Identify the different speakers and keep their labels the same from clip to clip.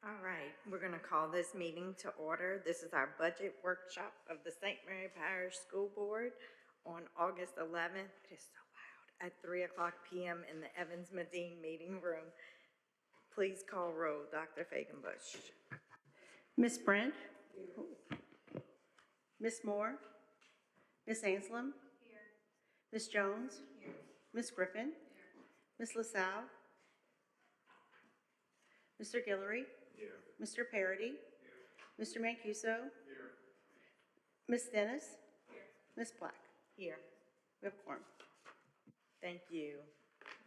Speaker 1: All right, we're going to call this meeting to order. This is our budget workshop of the St. Mary Parish School Board on August 11th. It is so loud. At 3:00 p.m. in the Evans Medine Meeting Room. Please call roll. Dr. Fagenbush.
Speaker 2: Ms. Brent? Ms. Moore? Ms. Anselm? Here. Ms. Jones? Here. Ms. Griffin? Here. Ms. LaSalle? Mr. Guillory? Here. Mr. Parody? Here. Mr. Mancuso? Here. Ms. Dennis? Here. Ms. Black?
Speaker 1: Here.
Speaker 2: We have a quorum.
Speaker 1: Thank you.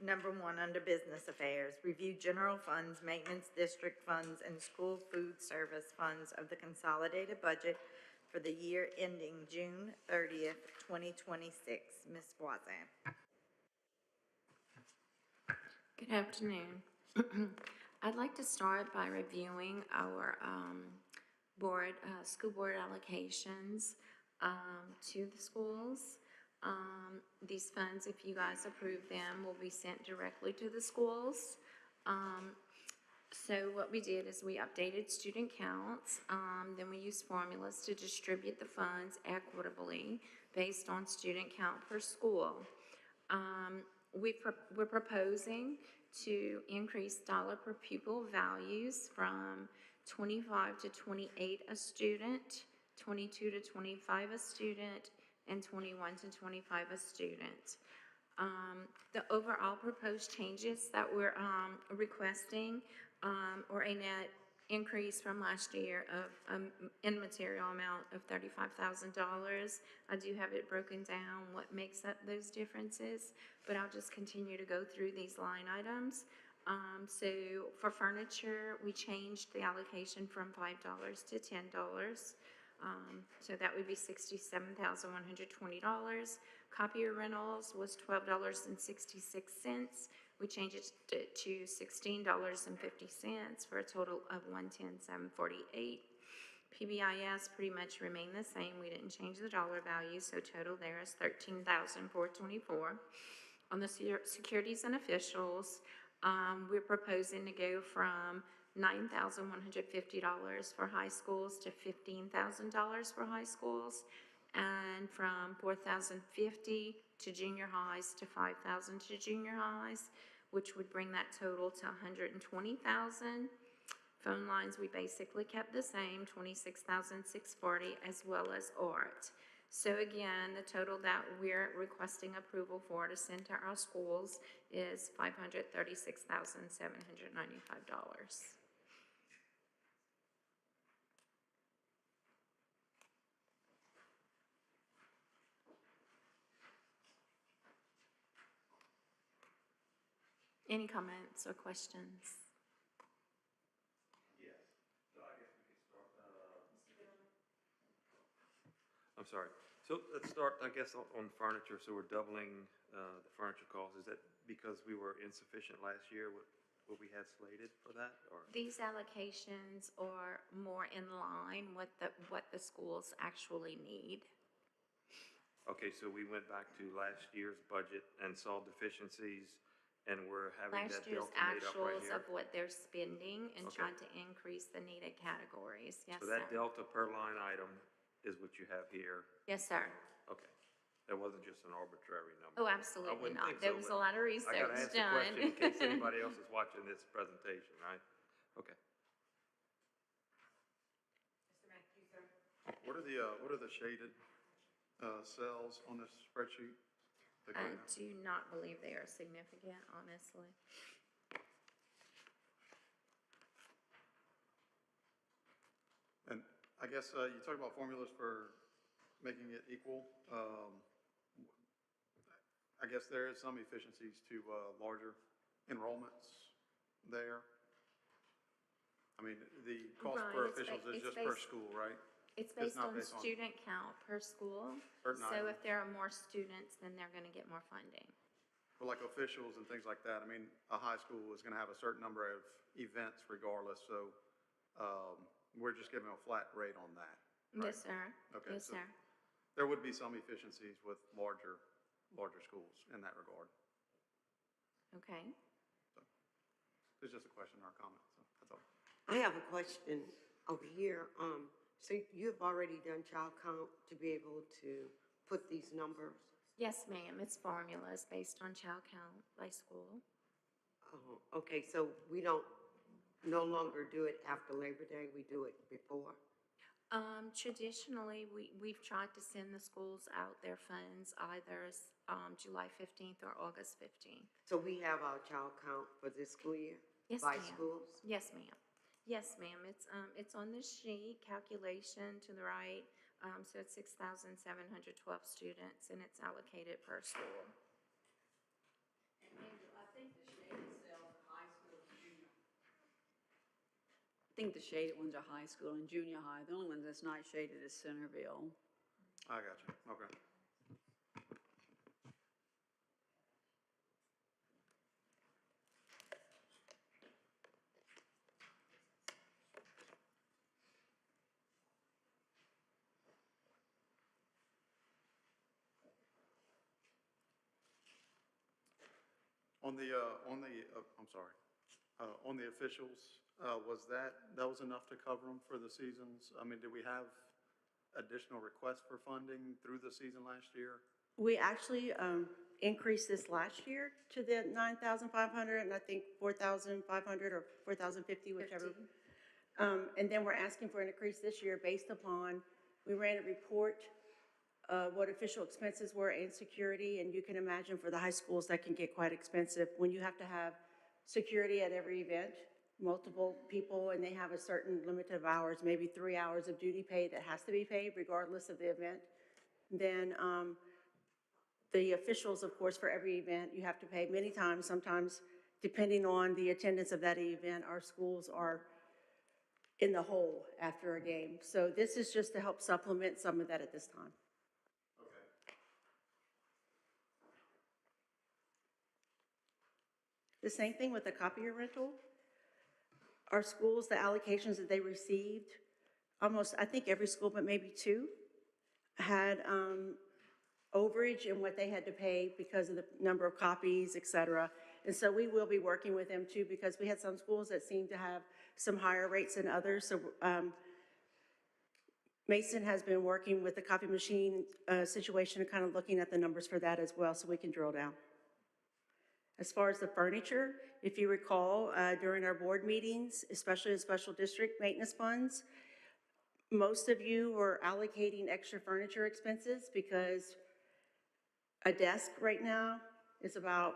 Speaker 1: Number 1, under business affairs, review general funds, maintenance district funds, and school food service funds of the consolidated budget for the year ending June 30th, 2026. Ms. Voisin.
Speaker 3: Good afternoon. I'd like to start by reviewing our school board allocations to the schools. These funds, if you guys approve them, will be sent directly to the schools. So what we did is we updated student counts, then we used formulas to distribute the funds equitably based on student count per school. We're proposing to increase dollar per pupil values from 25 to 28 a student, 22 to 25 a student, and 21 to 25 a student. The overall proposed changes that we're requesting or a net increase from last year of immaterial amount of $35,000. I do have it broken down what makes up those differences, but I'll just continue to go through these line items. So for furniture, we changed the allocation from $5 to $10. So that would be $67,120. Copier rentals was $12.66. We changed it to $16.50 for a total of $110,748. PBIS pretty much remained the same. We didn't change the dollar value, so total there is $13,424. On the securities and officials, we're proposing to go from $9,150 for high schools to $15,000 for high schools, and from $4,050 to junior highs to $5,000 to junior highs, which would bring that total to $120,000. Phone lines, we basically kept the same, $26,640, as well as art. So again, the total that we're requesting approval for to send to our schools is $536,795. Any comments or questions?
Speaker 4: Yes. So I guess we could start. I'm sorry. So let's start, I guess, on furniture. So we're doubling the furniture costs. Is that because we were insufficient last year with what we had slated for that? Or
Speaker 3: These allocations are more in line with what the schools actually need.
Speaker 4: okay, so we went back to last year's budget and saw deficiencies, and we're having
Speaker 3: Last
Speaker 4: that
Speaker 3: year's
Speaker 4: delta made up right
Speaker 3: actuals
Speaker 4: here.
Speaker 3: of what they're spending and
Speaker 4: Okay.
Speaker 3: trying to increase the needed categories. Yes,
Speaker 4: So
Speaker 3: sir.
Speaker 4: that delta per line item is what you have here.
Speaker 3: Yes, sir.
Speaker 4: Okay. That wasn't just an arbitrary number.
Speaker 3: Oh,
Speaker 4: I
Speaker 3: absolutely
Speaker 4: wouldn't
Speaker 3: not.
Speaker 4: think
Speaker 3: There
Speaker 4: so,
Speaker 3: was
Speaker 4: but
Speaker 3: a lot of
Speaker 4: I
Speaker 3: research
Speaker 4: gotta ask the
Speaker 3: done.
Speaker 4: question in case anybody else is watching this presentation, right? Okay.
Speaker 5: What are the shaded cells on this spreadsheet? The
Speaker 3: I
Speaker 5: green?
Speaker 3: do not believe they are significant, honestly.
Speaker 5: And I guess you talked about formulas for making it equal. I guess there is some efficiencies to larger enrollments there. I mean, the cost
Speaker 3: Right,
Speaker 5: per
Speaker 3: it's
Speaker 5: officials is
Speaker 3: it's
Speaker 5: just per
Speaker 3: based-
Speaker 5: school, right?
Speaker 3: It's
Speaker 5: It's
Speaker 3: based
Speaker 5: not
Speaker 3: on
Speaker 5: based on-
Speaker 3: student count per school.
Speaker 5: Per
Speaker 3: So
Speaker 5: nine.
Speaker 3: if there are more students, then they're going to get more funding.
Speaker 5: For like officials and things like that, I mean, a high school is going to have a certain number of events regardless, so we're just giving a flat rate on that. Right?
Speaker 3: Yes, sir.
Speaker 5: Okay,
Speaker 3: Yes,
Speaker 5: so-
Speaker 3: sir.
Speaker 5: There would be some efficiencies with larger schools in that regard.
Speaker 3: Okay.
Speaker 5: It's just a question or a comment, so that's all.
Speaker 6: I have a question over here. So you have already done child count to be able to put these numbers?
Speaker 3: Yes, ma'am, it's formulas based on child count by school.
Speaker 6: Oh, okay, so we don't no longer do it after Labor Day, we do it before?
Speaker 3: Traditionally, we've tried to send the schools out their funds either, July 15th or August 15th.
Speaker 6: So we have our child count for this school year?
Speaker 3: Yes,
Speaker 6: By
Speaker 3: ma'am.
Speaker 6: schools?
Speaker 3: Yes, ma'am. Yes, ma'am. It's on the sheet, calculation to the right. So it's 6,712 students and it's allocated per school.
Speaker 7: I think the shaded cells are high school and junior. I think the shaded ones are high school and junior high. The only one that's not shaded is Centerville.
Speaker 5: I got you, okay. I'm sorry, on the officials, was that was enough to cover them for the seasons? I mean, did we have additional requests for funding through the season last year?
Speaker 2: We actually increased this last year to the 9,500 and I think 4,500 or 4,050, whichever.
Speaker 3: 50.
Speaker 2: And then we're asking for an increase this year based upon, we ran a report what official expenses were and security, and you can imagine for the high schools that can get quite expensive when you have to have security at every event, multiple people, and they have a certain limit of hours, maybe 3 hours of duty pay that has to be paid regardless of the event. Then the officials, of course, for every event, you have to pay many times, sometimes depending on the attendance of that event, our schools are in the hole after a game. So this is just to help supplement some of that at this time. The same thing with the copier rental. Our schools, the allocations that they received, almost, I think every school but maybe two, had overage in what they had to pay because of the number of copies, et cetera. And so we will be working with them too, because we had some schools that seemed to have some higher rates than others. So Mason has been working with the copy machine situation and kind of looking at the numbers for that as well so we can drill down. As far as the furniture, if you recall, during our board meetings, especially in special district maintenance funds, most of you were allocating extra furniture expenses because a desk right now is about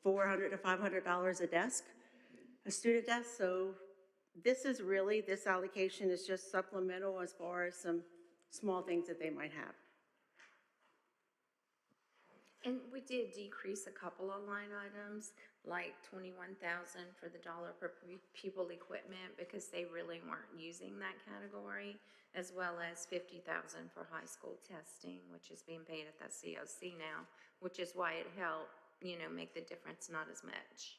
Speaker 2: $400 to $500 a desk, a student desk. So this allocation is just supplemental as far as some small things that they might have.
Speaker 3: And we did decrease a couple of line items, like 21,000 for the dollar per pupil equipment because they really weren't using that category, as well as 50,000 for high school testing, which is being paid at the COC now, which is why it helped, make the difference not as much.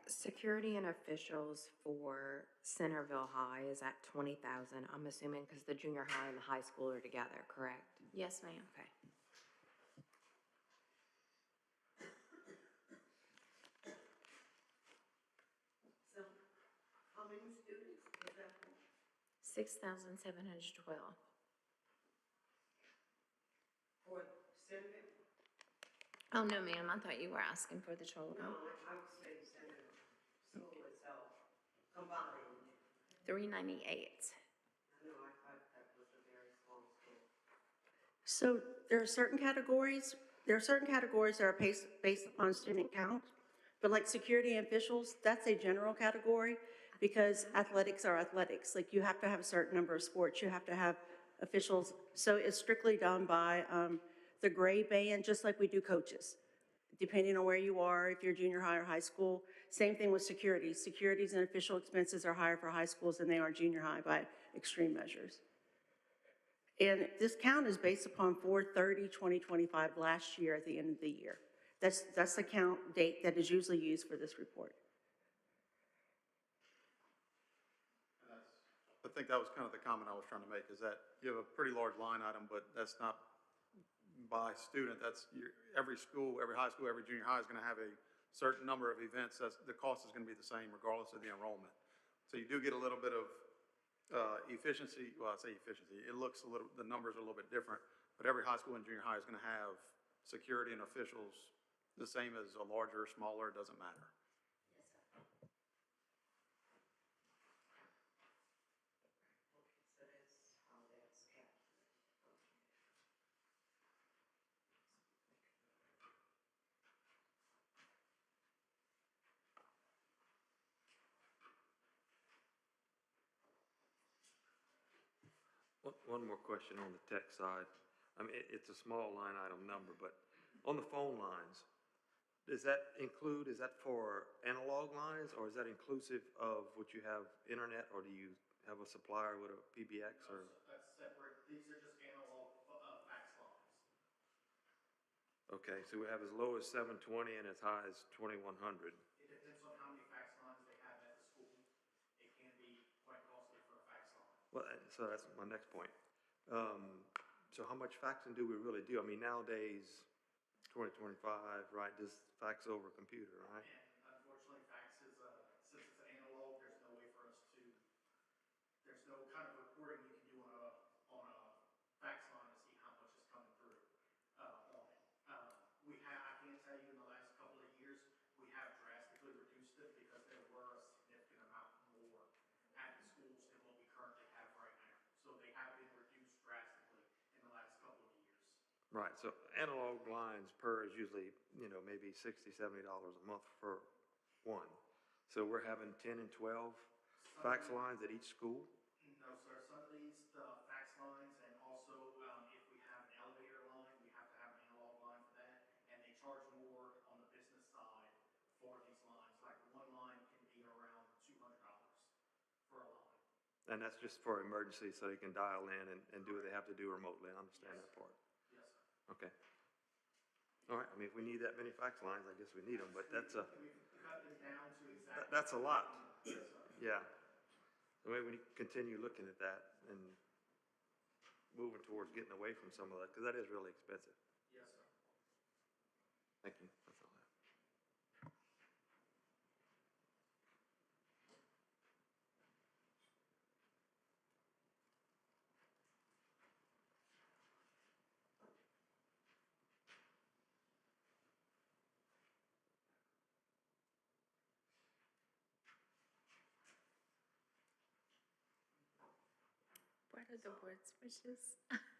Speaker 8: Security and officials for Centerville High is at 20,000, I'm assuming, because the junior high and the high school are together, correct?
Speaker 3: Yes, ma'am.
Speaker 8: Okay.
Speaker 6: So how many students is that for?
Speaker 3: 6,712.
Speaker 6: For Centerville?
Speaker 3: Oh, no, ma'am, I thought you were asking for the children.
Speaker 6: No, I would say Centerville school itself, combined.
Speaker 3: 398.
Speaker 6: I know, I thought that was a very small school.
Speaker 2: So there are certain categories that are based upon student count, but like security and officials, that's a general category because athletics are athletics. Like you have to have a certain number of sports, you have to have officials. So it's strictly done by the grade band, just like we do coaches. Depending on where you are, if you're junior high or high school. Same thing with security. Securities and official expenses are higher for high schools than they are junior high by extreme measures. And this count is based upon 4/30/2025 last year at the end of the year. That's the count date that is usually used for this report.
Speaker 5: I think that was kind of the comment I was trying to make, is that you have a pretty large line item, but that's not by student. That's every school, every high school, every junior high is going to have a certain number of events. The cost is going to be the same regardless of the enrollment. So you do get a little bit of efficiency. Well, I say efficiency. It looks the numbers are a little bit different, but every high school and junior high is going to have security and officials the same as a larger, smaller, it doesn't matter.
Speaker 4: One more question on the tech side. I mean, it's a small line item number, but on the phone lines, does that include, is that for analog lines, or is that inclusive of what you have internet, or do you have a supplier with a PBX, or?
Speaker 9: That's separate. These are just analog fax lines.
Speaker 4: Okay, so we have as low as 720 and as high as 2100.
Speaker 9: It depends on how many fax lines they have at the school. It can be quite costly for a fax line.
Speaker 4: Well, so that's my next point. So how much faxing do we really do? I mean, nowadays, 2025, right, just fax over a computer, right?
Speaker 9: And unfortunately, fax is, since it's analog, there's no way for us to, there's no kind of reporting you can do on a fax line to see how much is coming through on it. I can tell you in the last couple of years, we have drastically reduced it because there were a significant amount more at the schools than what we currently have right now. So they have been reduced drastically in the last couple of years.
Speaker 4: Right, so analog lines per is usually, maybe $60, $70 a month for one. So we're having 10 and 12 fax lines at each school?
Speaker 9: No, sir. Some of these, the fax lines, and also if we have an elevator line, we have to have an analog line for that. And they charge more on the business side for these lines. Like one line can be around $200 for a line.
Speaker 4: And that's just for emergency, so they can dial in and do what they have to do remotely. I understand that part.
Speaker 9: Yes, sir.
Speaker 4: Okay. All right, I mean, if we need that many fax lines, I guess we need them, but that's a,
Speaker 9: We've cut them down to exactly.
Speaker 4: that's a lot.
Speaker 9: Yes, sir.
Speaker 4: Yeah. So maybe we need to continue looking at that and moving towards getting away from some of that, because that is really expensive.
Speaker 9: Yes, sir.
Speaker 4: Thank you. That's all I have.
Speaker 3: What are the board's wishes?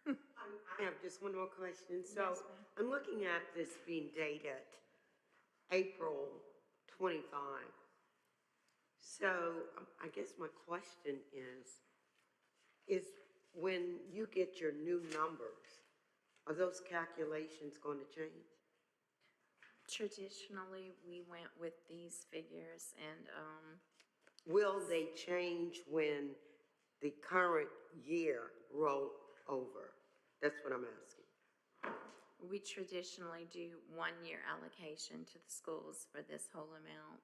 Speaker 6: I have just one more question. So
Speaker 3: Yes, ma'am.
Speaker 6: I'm looking at this being dated April 25. So I guess my question is when you get your new numbers, are those calculations going to change?
Speaker 3: Traditionally, we went with these figures and,
Speaker 6: Will they change when the current year roll over? That's what I'm asking.
Speaker 3: we traditionally do 1-year allocation to the schools for this whole amount.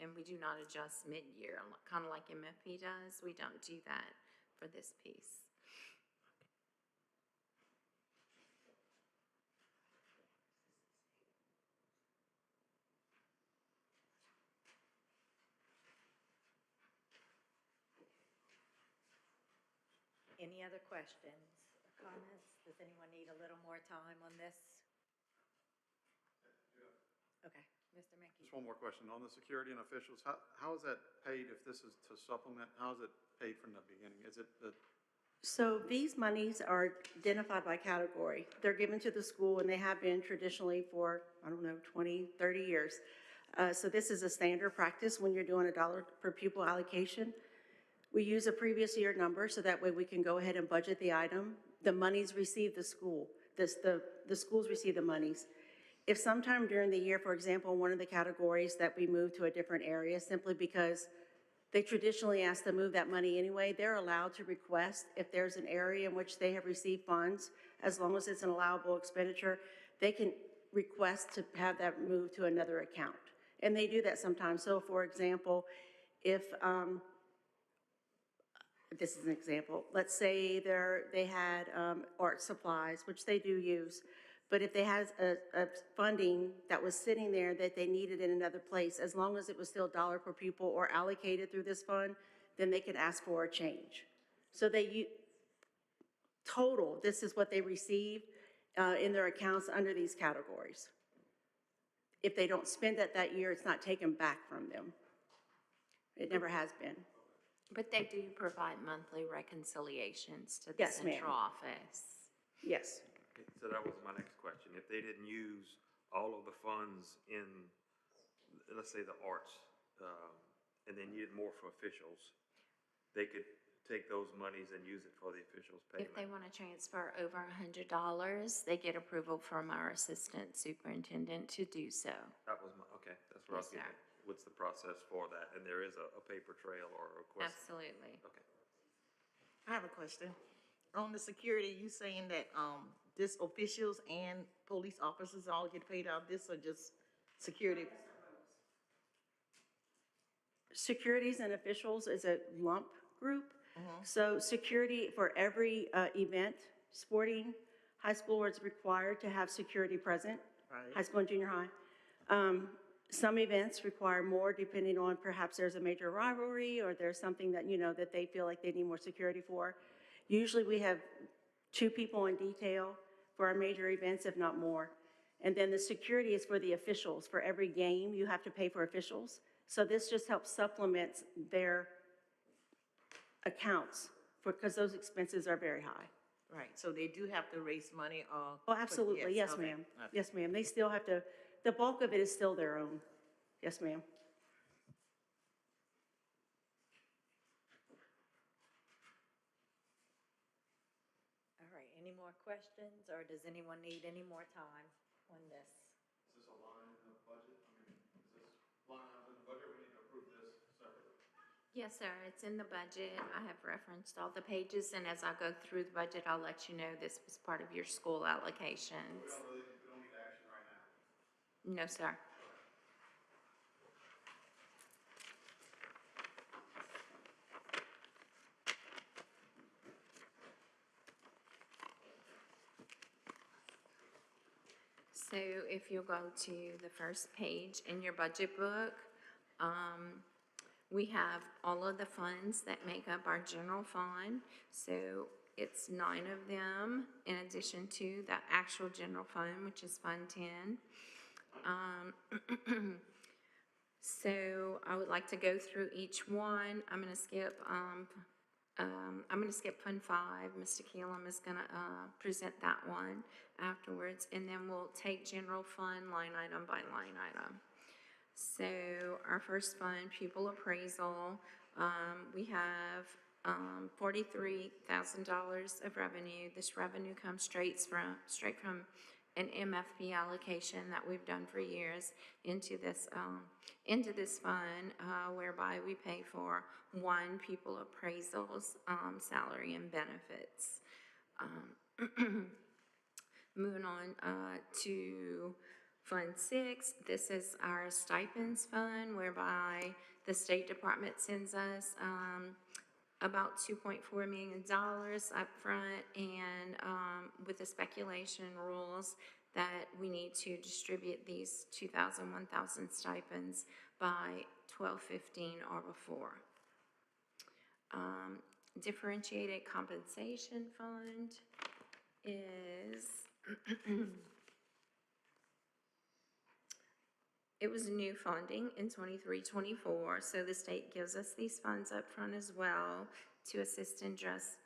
Speaker 3: And we do not adjust mid-year, kind of like MFP does. We don't do that for this piece.
Speaker 1: Any other questions or comments? Does anyone need a little more time on this? Okay, Mr. Mackey.
Speaker 5: Just one more question. On the security and officials, how is that paid if this is to supplement? How is it paid from the beginning? Is it the,
Speaker 2: So these monies are identified by category. They're given to the school, and they have been traditionally for, 20, 30 years. So this is a standard practice when you're doing a dollar per pupil allocation. We use a previous year number, so that way we can go ahead and budget the item. The monies receive the school. The schools receive the monies. If sometime during the year, for example, one of the categories that we move to a different area, simply because they traditionally ask to move that money anyway, they're allowed to request if there's an area in which they have received funds, as long as it's an allowable expenditure, they can request to have that moved to another account. And they do that sometimes. So for example, if, this is an example, let's say they had art supplies, which they do use, but if they had a funding that was sitting there that they needed in another place, as long as it was still dollar per pupil or allocated through this fund, then they could ask for a change. So total, this is what they receive in their accounts under these categories. If they don't spend it that year, it's not taken back from them. It never has been.
Speaker 3: But they do provide monthly reconciliations to the
Speaker 2: Yes, ma'am.
Speaker 3: central office.
Speaker 2: Yes.
Speaker 4: So that was my next question. If they didn't use all of the funds in, let's say, the arts, and they needed more for officials, they could take those monies and use it for the officials' payment?
Speaker 3: If they want to transfer over $100, they get approval from our assistant superintendent to do so.
Speaker 4: That was okay, that's what I was
Speaker 3: Yes,
Speaker 4: getting
Speaker 3: sir.
Speaker 4: at. What's the process for that? And there is a paper trail or a request?
Speaker 3: Absolutely.
Speaker 4: Okay.
Speaker 10: I have a question. On the security, you saying that, this officials and police officers all get paid out of this, or just security?
Speaker 2: Securities and officials is a lump group. So security for every event, sporting, high school is required to have security present,
Speaker 10: Right.
Speaker 2: high school and junior high. Some events require more depending on perhaps there's a major rivalry or there's something that, that they feel like they need more security for. Usually we have 2 people in detail for our major events, if not more. And then the security is for the officials. For every game, you have to pay for officials. So this just helps supplement their accounts because those expenses are very high.
Speaker 10: Right, so they do have to raise money,
Speaker 2: Oh, absolutely, yes,
Speaker 10: okay.
Speaker 2: ma'am.
Speaker 10: Okay.
Speaker 2: Yes, ma'am. They still have to, the bulk of it is still their own. Yes, ma'am.
Speaker 1: All right, any more questions, or does anyone need any more time on this?
Speaker 5: Is this a line in the budget? I mean, is this line item in the budget, or we need to approve this separately?
Speaker 3: Yes, sir, it's in the budget. I have referenced all the pages, and as I go through the budget, I'll let you know this was part of your school allocations.
Speaker 5: We don't need action right now.
Speaker 3: No, sir. So if you'll go to the first page in your budget book, we have all of the funds that make up our general fund. So it's 9 of them in addition to the actual general fund, which is Fund 10. So I would like to go through each one. I'm going to skip Fund 5. Mr. Keelam is going to present that one afterwards, and then we'll take general fund line item by line item. So our first fund, pupil appraisal, we have $43,000 of revenue. This revenue comes straight from an MFP allocation that we've done for years into this fund, whereby we pay for one pupil appraisal's salary and benefits. Moving on to Fund 6, this is our stipends fund, whereby the State Department sends us about $2.4 million up front, and with the speculation rules that we need to distribute these 2,000, 1,000 stipends by 12/15 or before. Differentiated compensation fund is it was new funding in 23-24, so the state gives us these funds up front as well to assist in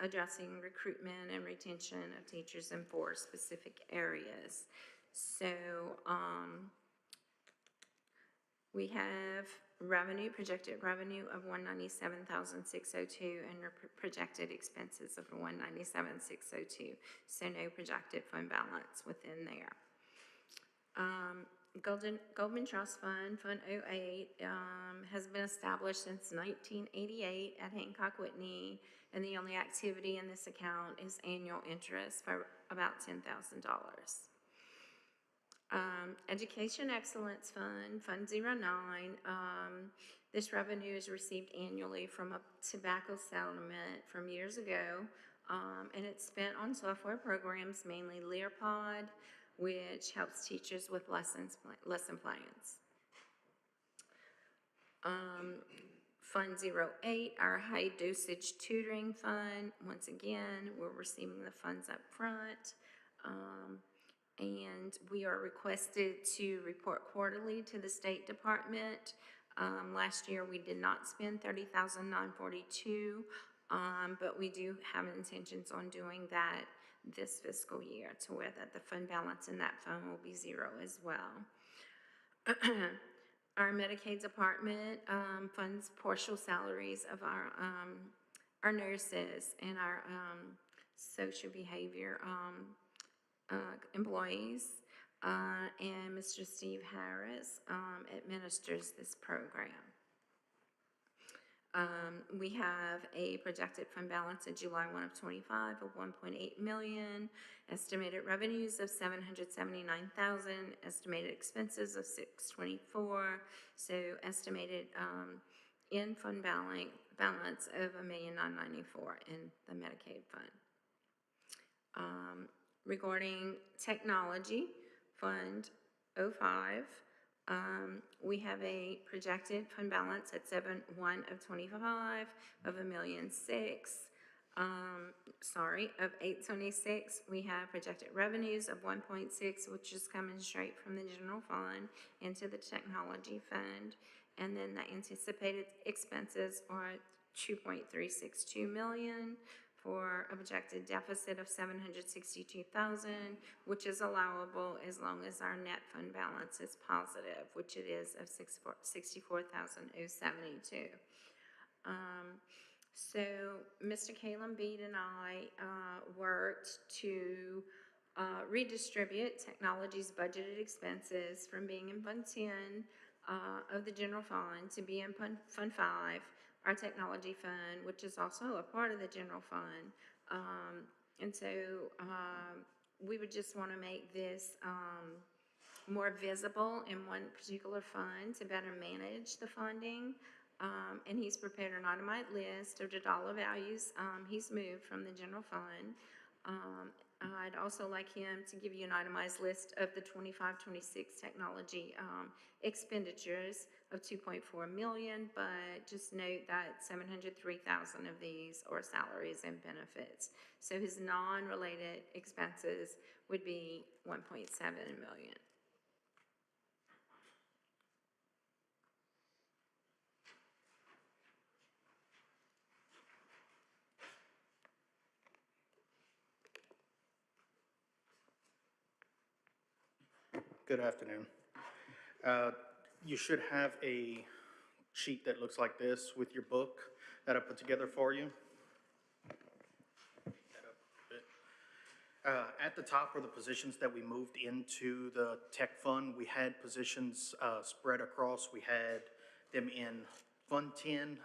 Speaker 3: addressing recruitment and retention of teachers in 4 specific areas. So we have projected revenue of $197,602 and projected expenses of $197,602. So no projected fund balance within there. Goldman Trust Fund, Fund 08, has been established since 1988 at Hancock Whitney, and the only activity in this account is annual interest for about $10,000. Education Excellence Fund, Fund 09. This revenue is received annually from a tobacco settlement from years ago, and it's spent on software programs, mainly Learpod, which helps teachers with lesson plans. Fund 08, our high dosage tutoring fund. Once again, we're receiving the funds up front. And we are requested to report quarterly to the State Department. Last year, we did not spend $30,942, but we do have intentions on doing that this fiscal year to where that the fund balance in that fund will be zero as well. Our Medicaid department funds partial salaries of our nurses and our social behavior employees, and Mr. Steve Harris administers this program. We have a projected fund balance at July 1 of 25 of 1.8 million, estimated revenues of 779,000, estimated expenses of 624, so estimated in fund balance of $1,994,000 in the Medicaid fund. Regarding technology, Fund 05, we have a projected fund balance at 7/1 of 25 of $1,006,000. Of 826. We have projected revenues of 1.6, which is coming straight from the general fund into the technology fund, and then the anticipated expenses are 2.362 million. For a projected deficit of 762,000, which is allowable as long as our net fund balance is positive, which it is of 64,072. So Mr. Caleb Bede and I worked to redistribute technology's budgeted expenses from being in Fund 10 of the general fund to be in Fund 5, our technology fund, which is also a part of the general fund. And so we would just want to make this more visible in one particular fund to better manage the funding. And he's prepared an itemized list of the dollar values he's moved from the general fund. I'd also like him to give you an itemized list of the 25-26 technology expenditures of 2.4 million, but just note that 703,000 of these are salaries and benefits. So his non-related expenses would be 1.7 million.
Speaker 11: Good afternoon. You should have a sheet that looks like this with your book that I put together for you. At the top are the positions that we moved into the tech fund. We had positions spread across. We had them in Fund 10.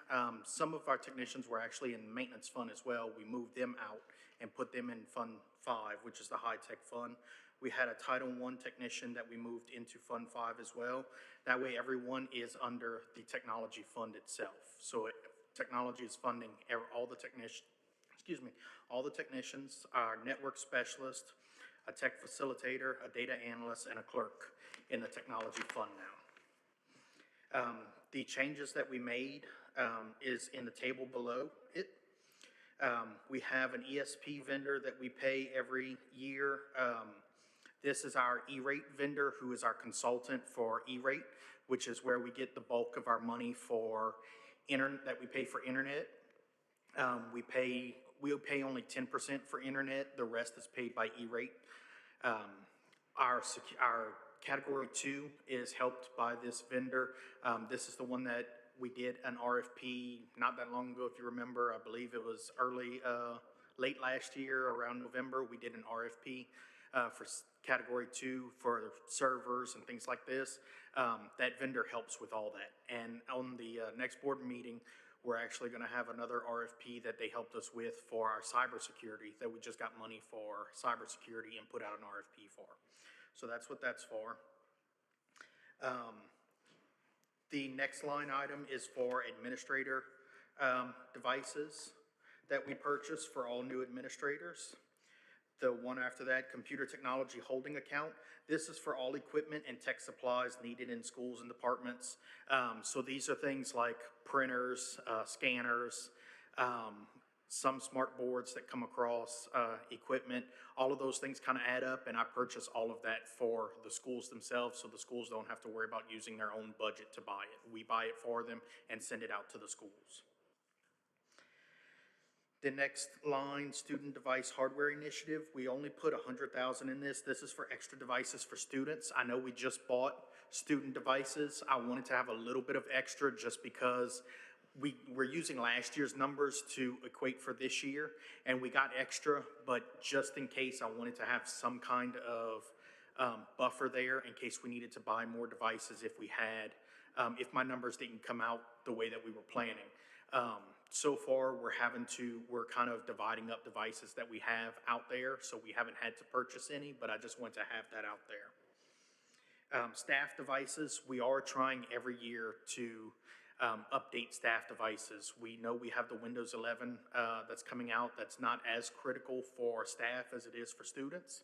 Speaker 11: Some of our technicians were actually in maintenance fund as well. We moved them out and put them in Fund 5, which is the high-tech fund. We had a Title I technician that we moved into Fund 5 as well. That way everyone is under the technology fund itself. So technology is funding all the technicians, our network specialist, a tech facilitator, a data analyst, and a clerk in the technology fund now. The changes that we made is in the table below it. We have an ESP vendor that we pay every year. This is our E-Rate vendor, who is our consultant for E-Rate, which is where we get the bulk of our money for that we pay for internet. We pay only 10% for internet. The rest is paid by E-Rate. Our category 2 is helped by this vendor. This is the one that we did an RFP not that long ago, if you remember. I believe it was late last year, around November. We did an RFP for category 2 for servers and things like this. That vendor helps with all that. And on the next board meeting, we're actually going to have another RFP that they helped us with for our cybersecurity, that we just got money for cybersecurity and put out an RFP for. So that's what that's for. The next line item is for administrator devices that we purchase for all new administrators. The one after that, computer technology holding account. This is for all equipment and tech supplies needed in schools and departments. So these are things like printers, scanners, some smart boards that come across, equipment. All of those things kind of add up, and I purchase all of that for the schools themselves, so the schools don't have to worry about using their own budget to buy it. We buy it for them and send it out to the schools. The next line, student device hardware initiative, we only put $100,000 in this. This is for extra devices for students. I know we just bought student devices. I wanted to have a little bit of extra just because we're using last year's numbers to equate for this year, and we got extra, but just in case, I wanted to have some kind of buffer there in case we needed to buy more devices if we had, if my numbers didn't come out the way that we were planning. So far, we're kind of dividing up devices that we have out there, so we haven't had to purchase any, but I just want to have that out there. Staff devices, we are trying every year to update staff devices. We know we have the Windows 11 that's coming out that's not as critical for staff as it is for students.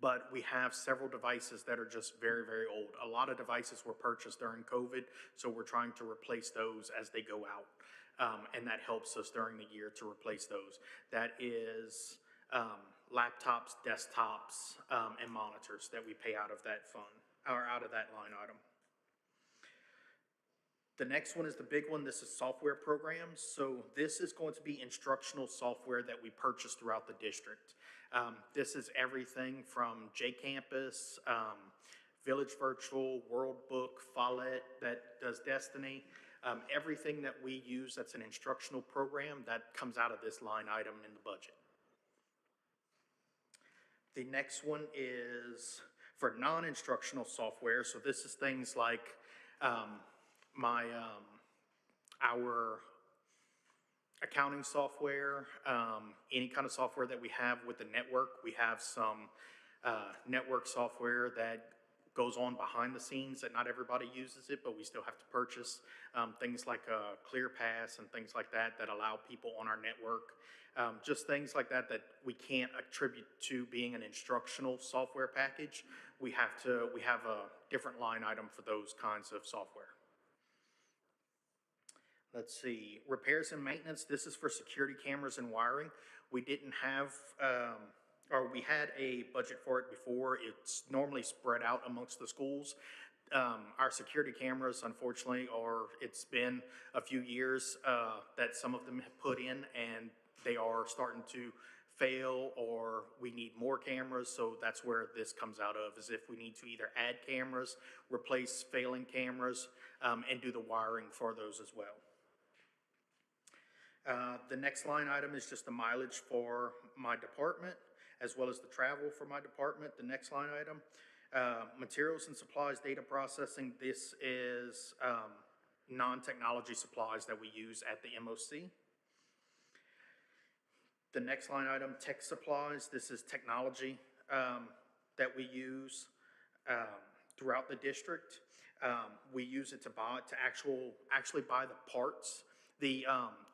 Speaker 11: But we have several devices that are just very, very old. A lot of devices were purchased during COVID, so we're trying to replace those as they go out. And that helps us during the year to replace those. That is laptops, desktops, and monitors that we pay out of that fund, or out of that line item. The next one is the big one. This is software programs. So this is going to be instructional software that we purchase throughout the district. This is everything from JCampus, Village Virtual, WorldBook, Follett that does Destiny. Everything that we use that's an instructional program, that comes out of this line item in the budget. The next one is for non-instructional software. So this is things like our accounting software, any kind of software that we have with the network. We have some network software that goes on behind the scenes that not everybody uses it, but we still have to purchase things like ClearPass and things like that that allow people on our network. Just things like that that we can't attribute to being an instructional software package. We have a different line item for those kinds of software. Let's see, repairs and maintenance. This is for security cameras and wiring. We didn't have, we had a budget for it before. It's normally spread out amongst the schools. Our security cameras, unfortunately, it's been a few years that some of them have put in, and they are starting to fail, or we need more cameras. So that's where this comes out of, is if we need to either add cameras, replace failing cameras, and do the wiring for those as well. The next line item is just the mileage for my department, as well as the travel for my department. The next line item, materials and supplies, data processing. This is non-technology supplies that we use at the MOC. The next line item, tech supplies. This is technology that we use throughout the district. We use it to actually buy the parts. The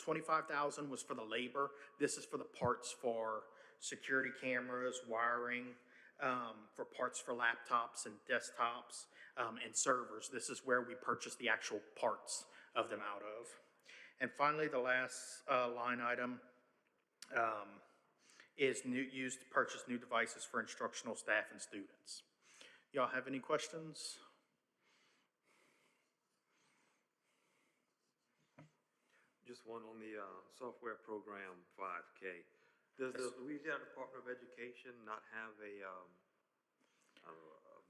Speaker 11: $25,000 was for the labor. This is for the parts for security cameras, wiring, for parts for laptops and desktops, and servers. This is where we purchase the actual parts of them out of. And finally, the last line item is used to purchase new devices for instructional staff and students. Y'all have any questions?
Speaker 4: Just one on the software program 5K. Does the Louisiana Department of Education not have a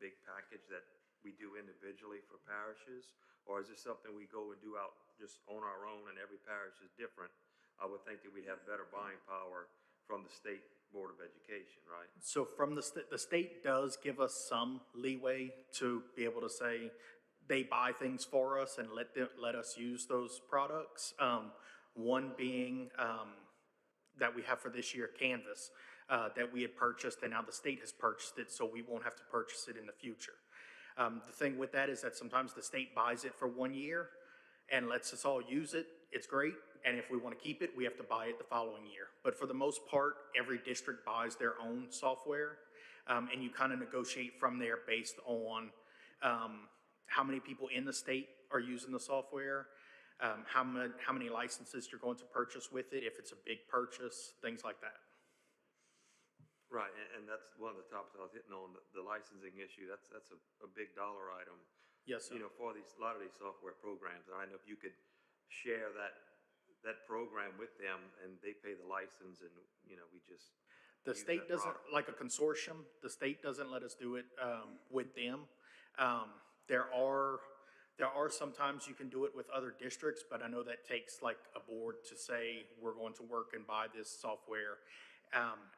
Speaker 4: big package that we do individually for parishes? Or is this something we go and do out just on our own and every parish is different? I would think that we'd have better buying power from the State Board of Education, right?
Speaker 11: So from the state does give us some leeway to be able to say, they buy things for us and let us use those products. One being that we have for this year, Canvas. that we had purchased, and now the state has purchased it, so we won't have to purchase it in the future. The thing with that is that sometimes the state buys it for 1 year and lets us all use it. It's great, and if we want to keep it, we have to buy it the following year. But for the most part, every district buys their own software, and you kind of negotiate from there based on how many people in the state are using the software, how many licenses you're going to purchase with it, if it's a big purchase, things like that.
Speaker 4: Right, and that's one of the topics I was hitting on, the licensing issue. That's a big dollar item.
Speaker 11: Yes, sir.
Speaker 4: You know, for a lot of these software programs. And I know if you could share that program with them and they pay the license and, you know, we just.
Speaker 11: The
Speaker 4: use
Speaker 11: state
Speaker 4: that
Speaker 11: doesn't,
Speaker 4: product.
Speaker 11: like a consortium, the state doesn't let us do it with them. There are sometimes you can do it with other districts, but I know that takes like a board to say, we're going to work and buy this software.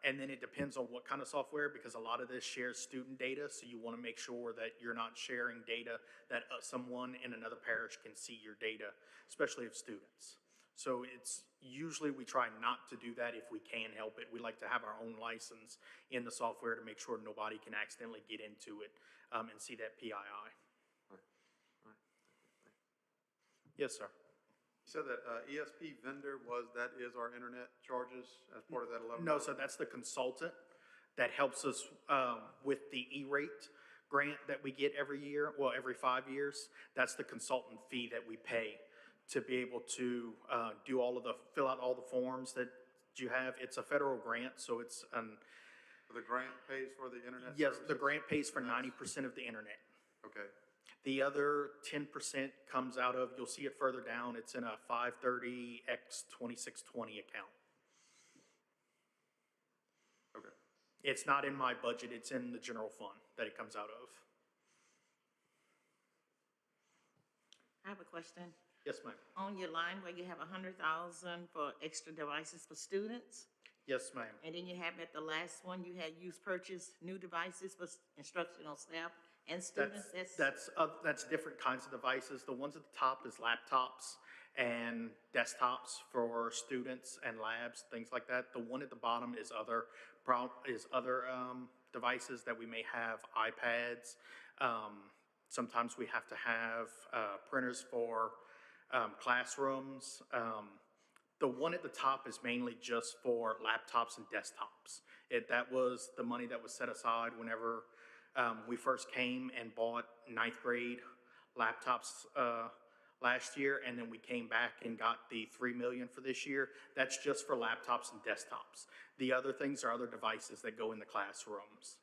Speaker 11: And then it depends on what kind of software, because a lot of this shares student data, so you want to make sure that you're not sharing data that someone in another parish can see your data, especially of students. So it's usually we try not to do that if we can help it. We like to have our own license in the software to make sure nobody can accidentally get into it and see that PII. Yes, sir.
Speaker 5: You said that ESP vendor that is our internet charges as part of that 11?
Speaker 11: No, so that's the consultant that helps us with the E-rate grant that we get every year, well, every 5 years. That's the consultant fee that we pay to be able to fill out all the forms that you have. It's a federal grant, so it's
Speaker 5: The grant pays for the internet
Speaker 11: yes,
Speaker 5: services?
Speaker 11: the grant pays for 90% of the internet.
Speaker 5: Okay.
Speaker 11: The other 10% comes out of, you'll see it further down, it's in a 530X2620 account.
Speaker 5: Okay.
Speaker 11: It's not in my budget, it's in the general fund that it comes out of.
Speaker 10: I have a question.
Speaker 11: Yes, ma'am.
Speaker 10: On your line where you have 100,000 for extra devices for students,
Speaker 11: Yes, ma'am.
Speaker 10: and then you have at the last one, you had used purchase new devices for instructional staff and students.
Speaker 11: That's different kinds of devices. The ones at the top is laptops and desktops for students and labs, things like that. The one at the bottom is other devices that we may have, iPads. Sometimes we have to have printers for classrooms. The one at the top is mainly just for laptops and desktops. That was the money that was set aside whenever we first came and bought 9th grade laptops last year, and then we came back and got the $3 million for this year. That's just for laptops and desktops. The other things are other devices that go in the classrooms.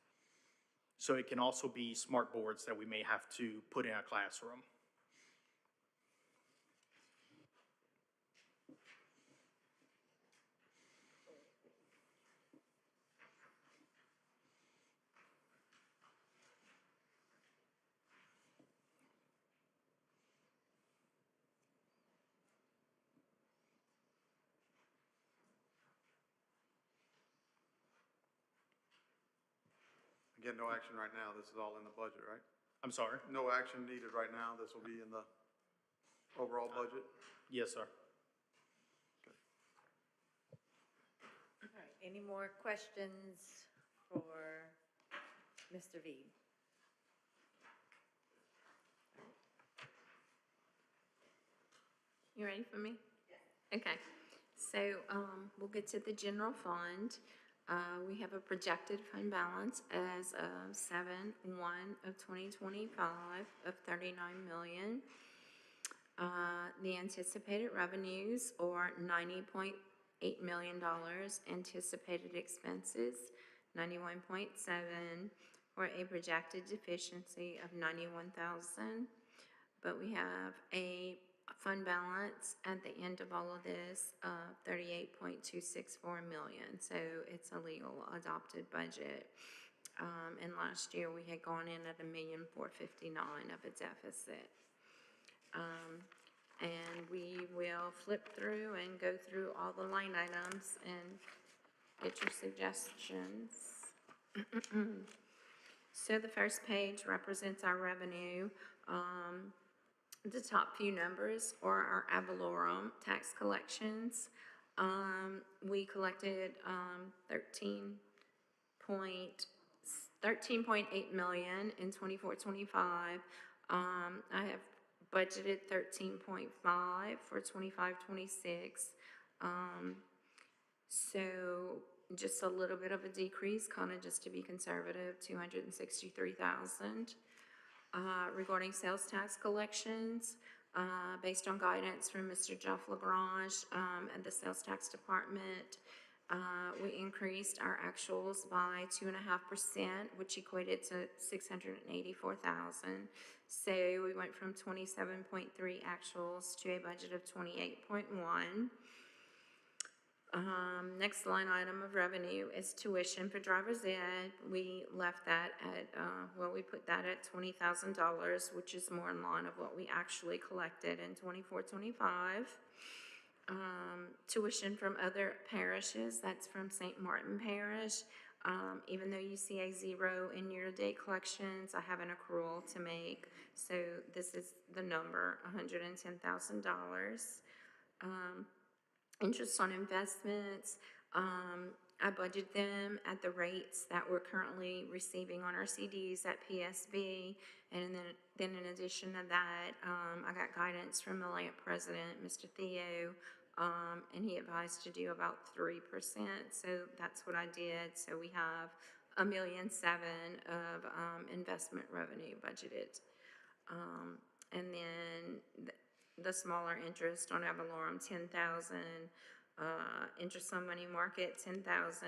Speaker 11: So it can also be smart boards that we may have to put in a classroom.
Speaker 5: Again, no action right now. This is all in the budget, right?
Speaker 11: I'm sorry?
Speaker 5: No action needed right now. This will be in the overall budget?
Speaker 11: Yes, sir.
Speaker 1: All right, any more questions for Mr. Veed?
Speaker 3: You ready for me? Yes. Okay, so, we'll get to the general fund. We have a projected fund balance as of 7/1 of 2025 of $39 million. The anticipated revenues are $90.8 million, anticipated expenses, 91.7, or a projected deficiency of 91,000. But we have a fund balance at the end of all of this of $38.264 million. So it's a legal adopted budget. And last year we had gone in at $1,459,000 of a deficit. And we will flip through and go through all the line items and get your suggestions. So the first page represents our revenue. The top few numbers are our ad valorem tax collections. We collected 13.8 million in 24-25. I have budgeted 13.5 for 25-26. So just a little bit of a decrease, kind of just to be conservative, 263,000. Regarding sales tax collections, based on guidance from Mr. Jeff LaGrange, at the Sales Tax Department, we increased our actuals by 2.5%, which equated to 684,000. So we went from 27.3 actuals to a budget of 28.1. Next line item of revenue is tuition for driver's ed. We left that at, we put that at $20,000, which is more in line of what we actually collected in 24-25. Tuition from other parishes, that's from St. Martin Parish. Even though you see a 0 in year-to-date collections, I have an accrual to make. So this is the number, $110,000. Interest on investments, I budget them at the rates that we're currently receiving on our CDs at PSB. And then in addition to that, I got guidance from the LAMP president, Mr. Theo, and he advised to do about 3%. So that's what I did. So we have $1.7 million of investment revenue budgeted. And then the smaller interest on ad valorem, 10,000, interest on money market, 10,000,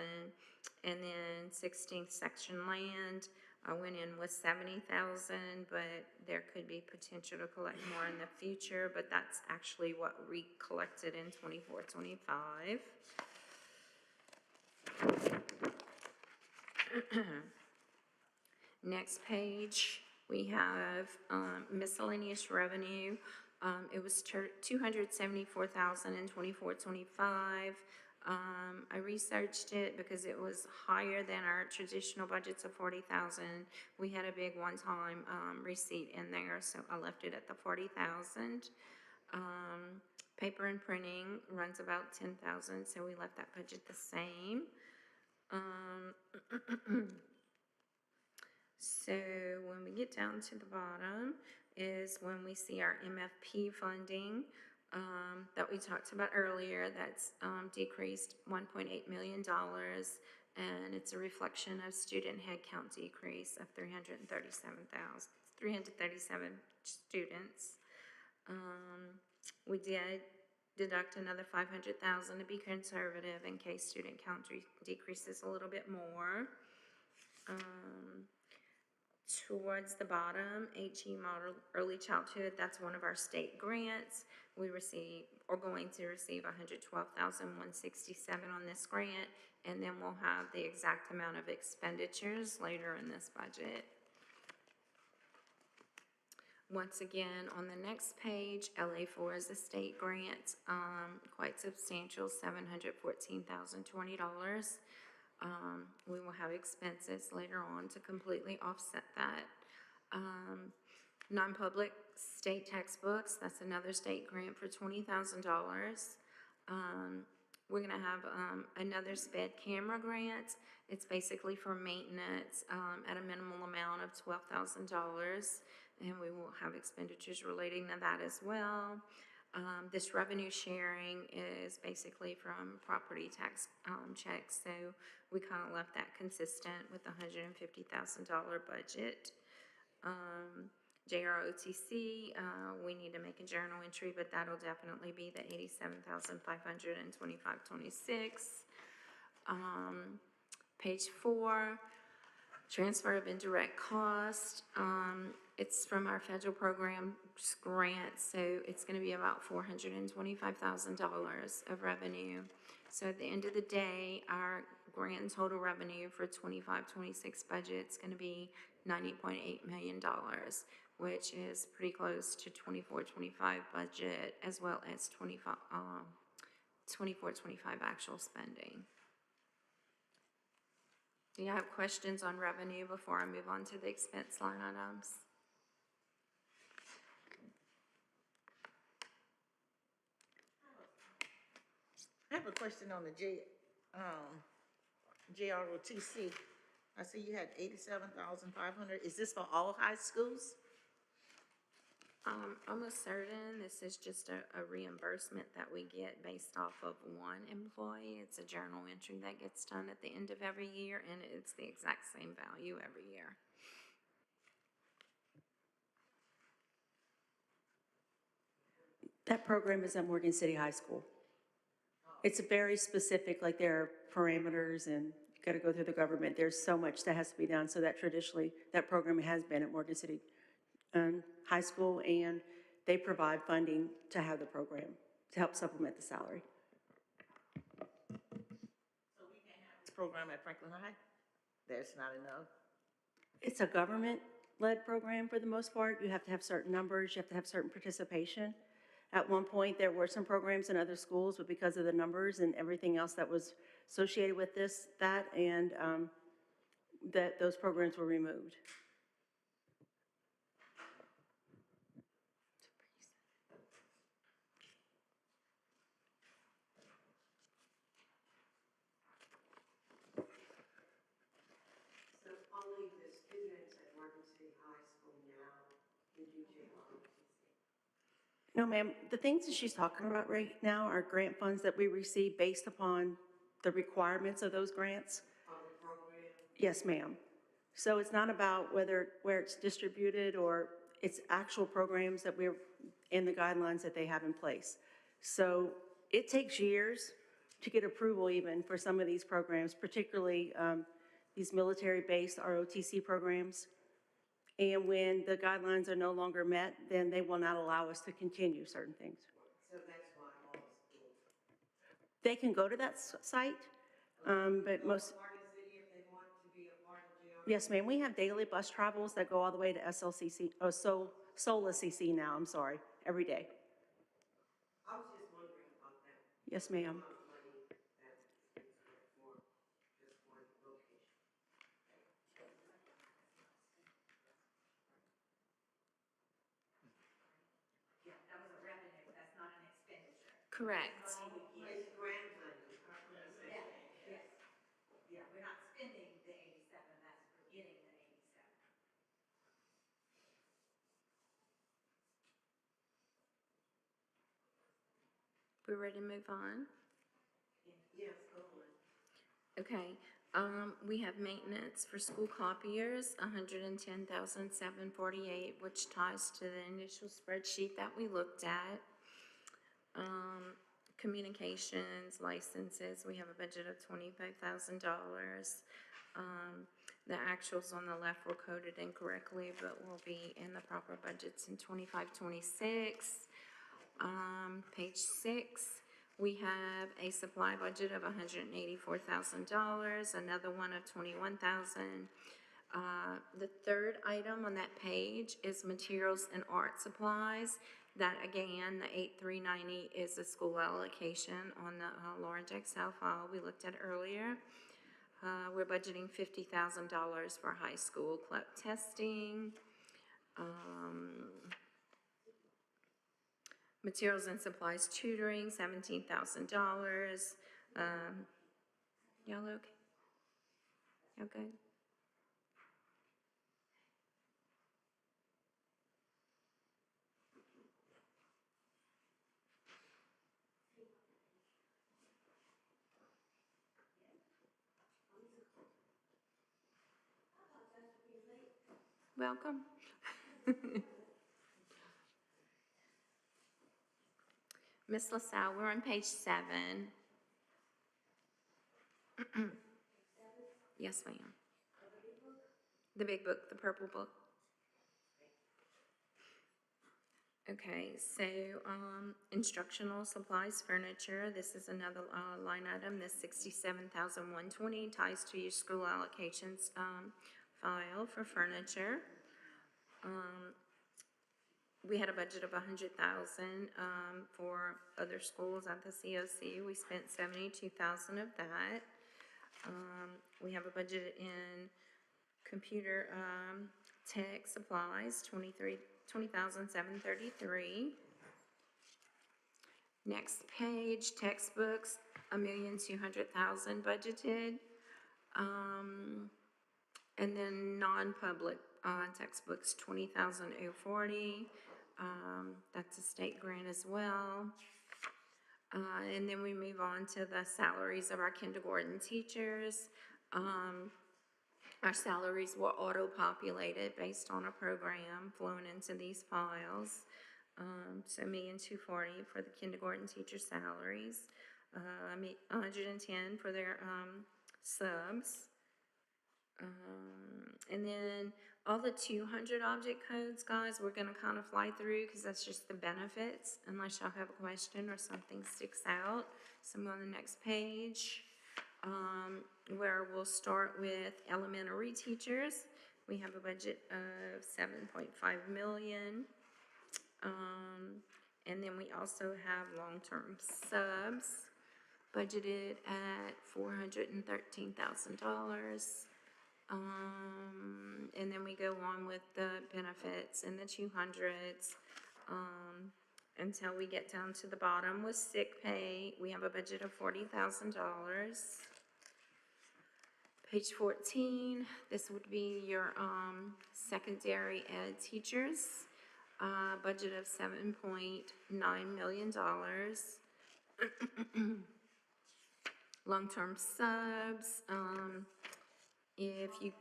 Speaker 3: and then 16th section land, I went in with 70,000, but there could be potential to collect more in the future, but that's actually what we collected in 24-25. Next page, we have miscellaneous revenue. It was 274,000 in 24-25. I researched it because it was higher than our traditional budgets of 40,000. We had a big one-time receipt in there, so I left it at the 40,000. Paper and printing runs about 10,000, so we left that budget the same. So when we get down to the bottom is when we see our MFP funding that we talked about earlier. That's decreased $1.8 million, and it's a reflection of student headcount decrease of 337 students. We did deduct another 500,000 to be conservative in case student count decreases a little bit more. Towards the bottom, HE Model Early Childhood, that's one of our state grants. We are going to receive $112,167 on this grant, and then we'll have the exact amount of expenditures later in this budget. Once again, on the next page, LA4 is a state grant, quite substantial, $714,020. We will have expenses later on to completely offset that. Non-public state textbooks, that's another state grant for $20,000. We're gonna have another SPED camera grant. It's basically for maintenance at a minimal amount of $12,000, and we will have expenditures relating to that as well. This revenue sharing is basically from property tax checks, so we kind of left that consistent with the $150,000 budget. JROTC, we need to make a journal entry, but that'll definitely be the $87,500 in 25-26. Page 4, transfer of indirect cost. It's from our federal program grant, so it's going to be about $425,000 of revenue. So at the end of the day, our grand total revenue for 25-26 budget is going to be $90.8 million, which is pretty close to 24-25 budget as well as 24-25 actual spending. Do you have questions on revenue before I move on to the expense line items?
Speaker 10: I have a question on the JROTC. I see you had 87,500. Is this for all high schools?
Speaker 3: Almost certain this is just a reimbursement that we get based off of one employee. It's a journal entry that gets done at the end of every year, and it's the exact same value every year.
Speaker 2: That program is at Morgan City High School. It's very specific, like there are parameters and you gotta go through the government. There's so much that has to be done, so that traditionally, that program has been at Morgan City High School, and they provide funding to have the program, to help supplement the salary.
Speaker 10: This program at Franklin High? There's not enough.
Speaker 2: It's a government-led program for the most part. You have to have certain numbers, you have to have certain participation. At one point, there were some programs in other schools, but because of the numbers and everything else that was associated with those programs were removed.
Speaker 6: So only the students at Morgan City High School now can do JROTC?
Speaker 2: No, ma'am, the things that she's talking about right now are grant funds that we receive based upon the requirements of those grants.
Speaker 6: Of the program?
Speaker 2: Yes, ma'am. So it's not about where it's distributed, or it's actual programs that we're, in the guidelines that they have in place. So it takes years to get approval even for some of these programs, particularly these military-based ROTC programs. And when the guidelines are no longer met, then they will not allow us to continue certain things.
Speaker 6: So that's why all the schools.
Speaker 2: They can go to that site, but most,
Speaker 6: Morgan City, if they want to be a part of JROTC?
Speaker 2: yes, ma'am, we have daily bus travels that go all the way to SLCC, SOLA CC now, I'm sorry, every day.
Speaker 6: I was just wondering about that.
Speaker 2: Yes, ma'am.
Speaker 6: Amount of money that is for just one location.
Speaker 3: Correct.
Speaker 6: It's grant money.
Speaker 1: Yeah, we're not spending the 87, that's, we're getting the 87.
Speaker 3: We're ready to move on?
Speaker 6: Yes, go on.
Speaker 3: Okay, we have maintenance for school copiers, $110,748, which ties to the initial spreadsheet that we looked at. Communications, licenses, we have a budget of $25,000. The actuals on the left were coded incorrectly, but will be in the proper budgets in 25-26. Page 6, we have a supply budget of $184,000, another one of $21,000. The third item on that page is materials and art supplies. That again, the 8390 is the school allocation on the large Excel file we looked at earlier. We're budgeting $50,000 for high school club testing. Materials and supplies tutoring, $17,000. Y'all okay? Y'all good? Welcome. Ms. LaSalle, we're on page 7. Yes, ma'am. The big book, the purple book. Okay, so instructional supplies, furniture, this is another line item. This $67,120 ties to your school allocations file for furniture. We had a budget of $100,000 for other schools at the COC. We spent $72,000 of that. We have a budget in computer tech supplies, $20,733. Next page, textbooks, $1,200,000 budgeted. And then non-public, textbooks, 20,040. That's a state grant as well. And then we move on to the salaries of our kindergarten teachers. Our salaries were auto-populated based on a program flowing into these files. So $1,240,000 for the kindergarten teacher salaries, $110 for their, subs. And then all the 200 object codes, guys, we're gonna kind of fly through because that's just the benefits, unless y'all have a question or something sticks out. So I'm on the next page, where we'll start with elementary teachers. We have a budget of 7.5 million. And then we also have long-term subs budgeted at $413,000. And then we go on with the benefits in the 200s, until we get down to the bottom with sick pay. We have a budget of $40,000. Page 14, this would be your, secondary ed teachers, budget of $7.9 million. Long-term subs, if you,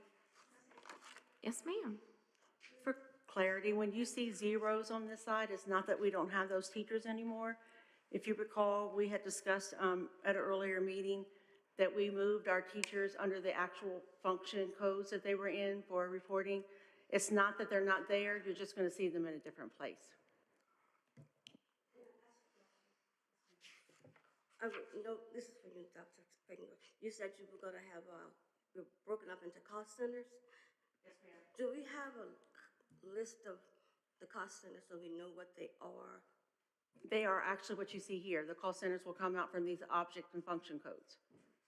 Speaker 3: yes, ma'am.
Speaker 2: For clarity, when you see zeros on this side, it's not that we don't have those teachers anymore. If you recall, we had discussed at an earlier meeting that we moved our teachers under the actual function codes that they were in for reporting. It's not that they're not there, you're just going to see them in a different place.
Speaker 12: No, this is for you, Dr. Spengler. You said you were gonna have, you're broken up into cost centers?
Speaker 2: Yes, ma'am.
Speaker 12: Do we have a list of the cost centers so we know what they are?
Speaker 2: They are actually what you see here. The call centers will come out from these object and function codes.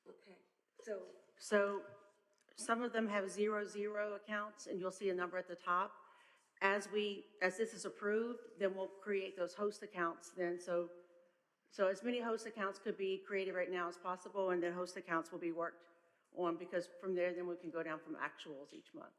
Speaker 12: Okay, so,
Speaker 2: So some of them have 00 accounts, and you'll see a number at the top. As this is approved, then we'll create those host accounts then. So as many host accounts could be created right now as possible, and then host accounts will be worked on, because from there, then we can go down from actuals each month.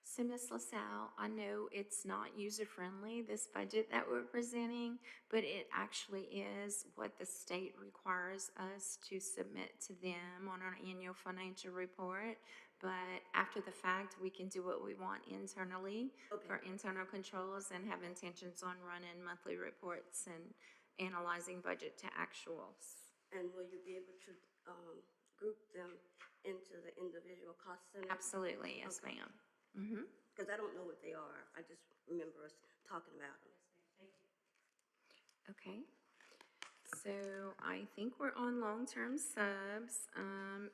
Speaker 3: So Ms. LaSalle, I know it's not user-friendly, this budget that we're presenting, but it actually is what the state requires us to submit to them on our annual financial report. But after the fact, we can do what we want internally for internal controls and have intentions on running monthly reports and analyzing budget to actuals.
Speaker 12: and will you be able to, group them into the individual cost centers?
Speaker 3: Absolutely, yes, ma'am. Mm-hmm.
Speaker 12: Because I don't know what they are. I just remember us talking about them.
Speaker 3: Okay. So I think we're on long-term subs.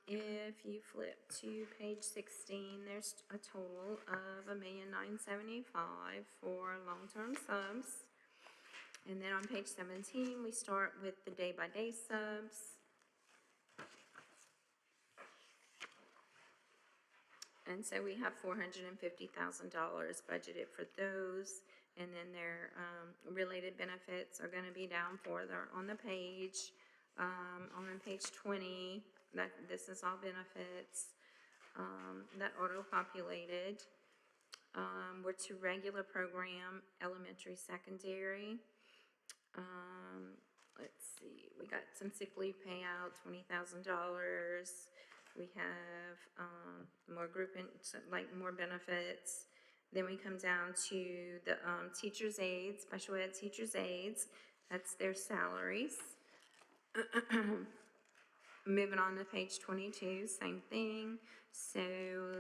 Speaker 3: If you flip to page 16, there's a total of $1,975,000 for long-term subs. And then on page 17, we start with the day-by-day subs. And so we have $450,000 budgeted for those. And then their related benefits are going to be down further on the page. On page 20, this is all benefits that auto-populated. We're to regular program, elementary, secondary. Let's see, we got some sick leave payout, $20,000. We have more more benefits. Then we come down to the teachers' aides, special ed teachers' aides. That's their salaries. Moving on to page 22, same thing. So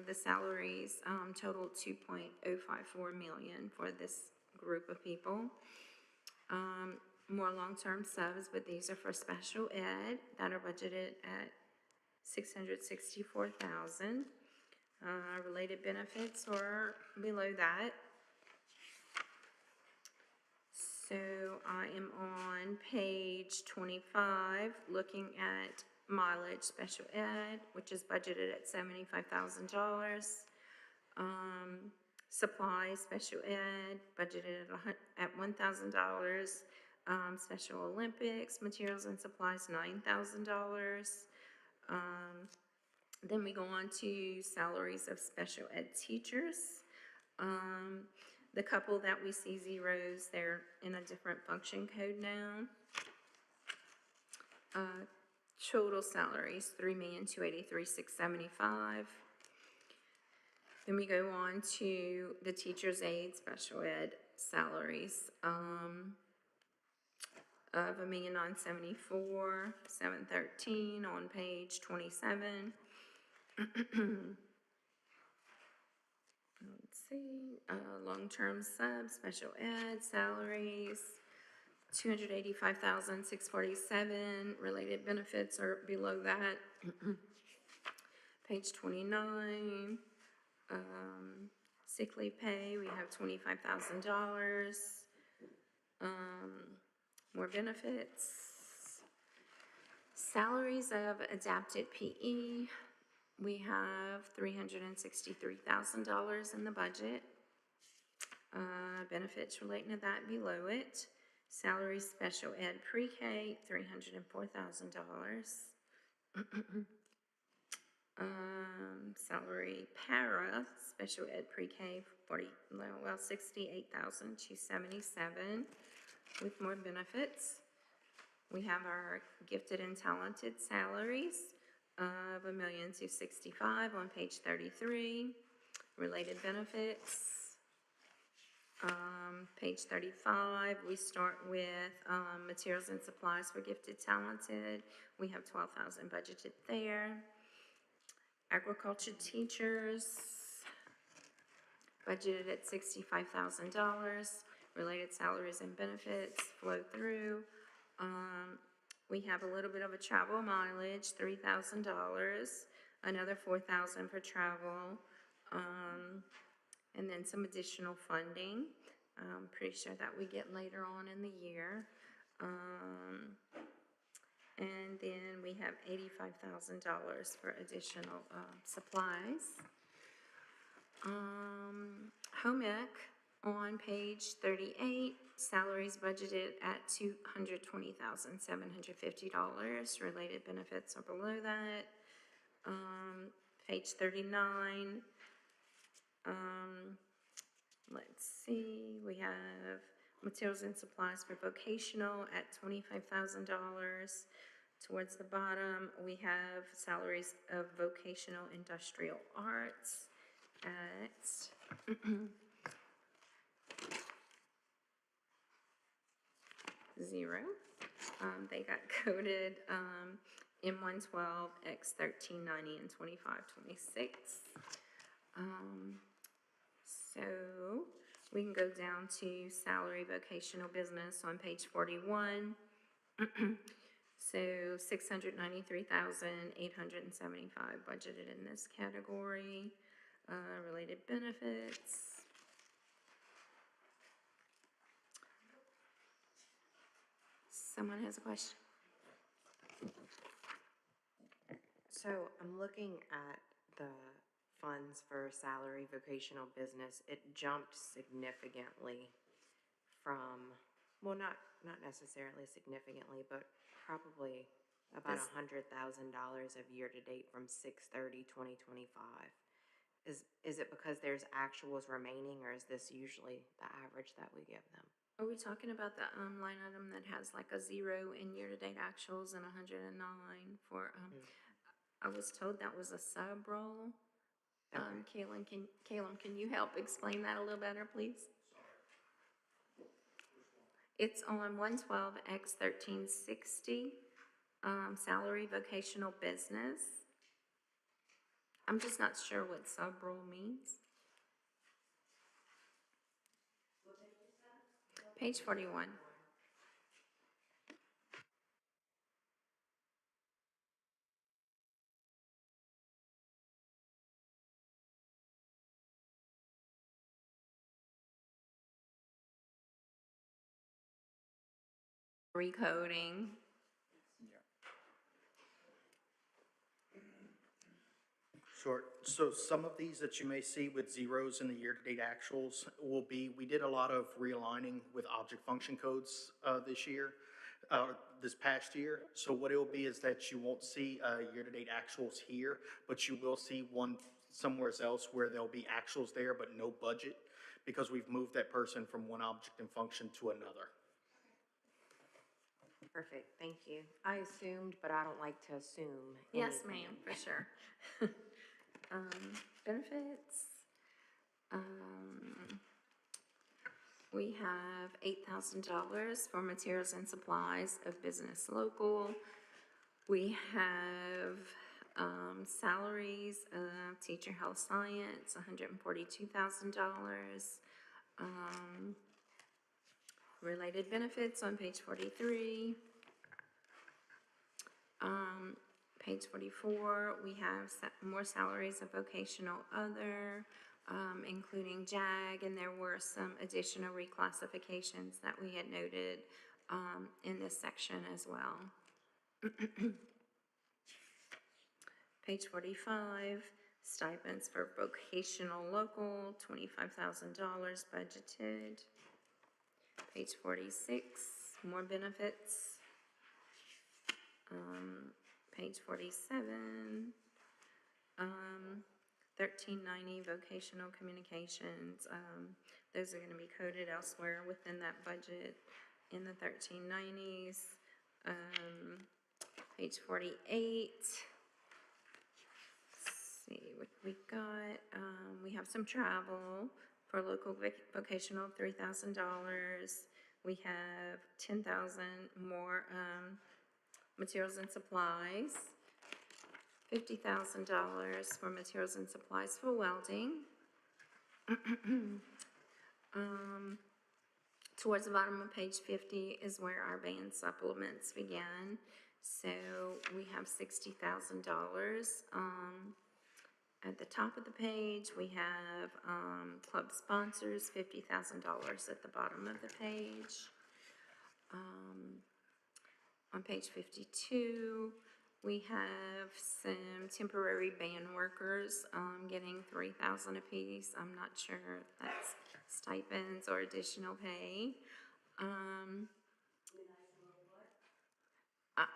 Speaker 3: the salaries total $2.054 million for this group of people. More long-term subs, but these are for special ed that are budgeted at $664,000. Related benefits are below that. So I am on page 25, looking at mileage special ed, which is budgeted at $75,000. Supplies special ed, budgeted at $1,000. Special Olympics materials and supplies $9,000. Then we go on to salaries of special ed teachers. The couple that we see zeros, they're in a different function code now. Total salaries, $3,283,675. Then we go on to the teacher's aide special ed salaries, of $1,974,713 on page 27. Let's see, long-term sub, special ed salaries, $285,647. Related benefits are below that. Page 29, sick leave pay, we have $25,000. More benefits. Salaries of adapted PE, we have $363,000 in the budget. Benefits relating to that below it. Salary special ed pre-K, $304,000. Salary para special ed pre-K, $68,277 with more benefits. We have our gifted and talented salaries of $1,265,000 on page 33. Related benefits. Page 35, we start with materials and supplies for gifted talented. We have $12,000 budgeted there. Agriculture teachers, budgeted at $65,000. Related salaries and benefits flow through. We have a little bit of a travel mileage, $3,000, another $4,000 for travel, and then some additional funding. I'm pretty sure that we get later on in the year. And then we have $85,000 for additional supplies. Home ec on page 38, salaries budgeted at $220,750. Related benefits are below that. Page 39, let's see, we have materials and supplies for vocational at $25,000. Towards the bottom, we have salaries of vocational industrial arts at zero. They got coded M112, X1390, and 2526. So we can go down to salary vocational business on page 41. So $693,875 budgeted in this category. Related benefits. Someone has a question?
Speaker 8: So I'm looking at the funds for salary vocational business. It jumped significantly from, well, not necessarily significantly, but probably about $100,000 of year-to-date from 6/30/2025. Is it because there's actuals remaining, or is this usually the average that we give them?
Speaker 3: Are we talking about the line item that has like a 0 in year-to-date actuals and 109 for, I was told that was a sub roll.
Speaker 8: Okay.
Speaker 3: Caleb, can you help explain that a little better, please? It's on 112 X 1360, salary vocational business. I'm just not sure what sub roll means. Page 41. Recoding.
Speaker 11: Sure. So some of these that you may see with zeros in the year-to-date actuals will be, we did a lot of realigning with object function codes this year. this past year. So what it'll be is that you won't see year-to-date actuals here, but you will see one somewhere else where there'll be actuals there, but no budget, because we've moved that person from one object and function to another.
Speaker 8: Perfect, thank you. I assumed, but I don't like to assume
Speaker 3: Yes,
Speaker 8: anything.
Speaker 3: ma'am, for sure. Benefits. We have $8,000 for materials and supplies of business local. We have salaries of teacher health science, $142,000. Related benefits on page 43. Page 44, we have more salaries of vocational other, including JAG, and there were some additional reclassifications that we had noted in this section as well. Page 45, stipends for vocational local, $25,000 budgeted. Page 46, more benefits. Page 47, 1390 vocational communications. Those are going to be coded elsewhere within that budget in the 1390s. Page 48. Let's see what we got. We have some travel for local vocational, $3,000. We have 10,000 more materials and supplies, $50,000 for materials and supplies for welding. Towards the bottom of page 50 is where our band supplements begin. So we have $60,000. At the top of the page, we have club sponsors, $50,000 at the bottom of the page. On page 52, we have some temporary band workers getting $3,000 apiece. I'm not sure if that's stipends or additional pay.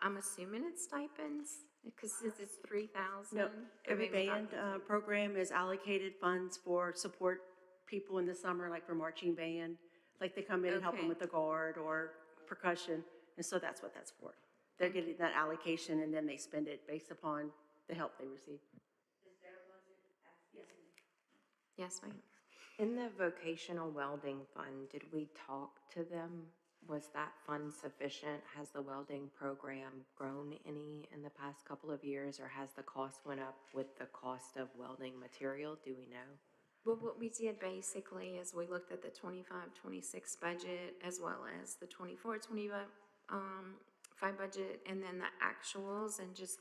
Speaker 3: I'm assuming it's stipends because it's $3,000.
Speaker 2: No, every band program is allocated funds for support people in the summer, like for marching band. Like they come in and help them
Speaker 3: Okay.
Speaker 2: with the guard or percussion, and so that's what that's for. They're getting that allocation and then they spend it based upon the help they receive.
Speaker 3: Yes, ma'am.
Speaker 8: In the vocational welding fund, did we talk to them? Was that fund sufficient? Has the welding program grown any in the past couple of years, or has the cost went up with the cost of welding material? Do we know?
Speaker 3: Well, what we did basically is we looked at the 25-26 budget as well as the 24-25 budget, and then the actuals, and just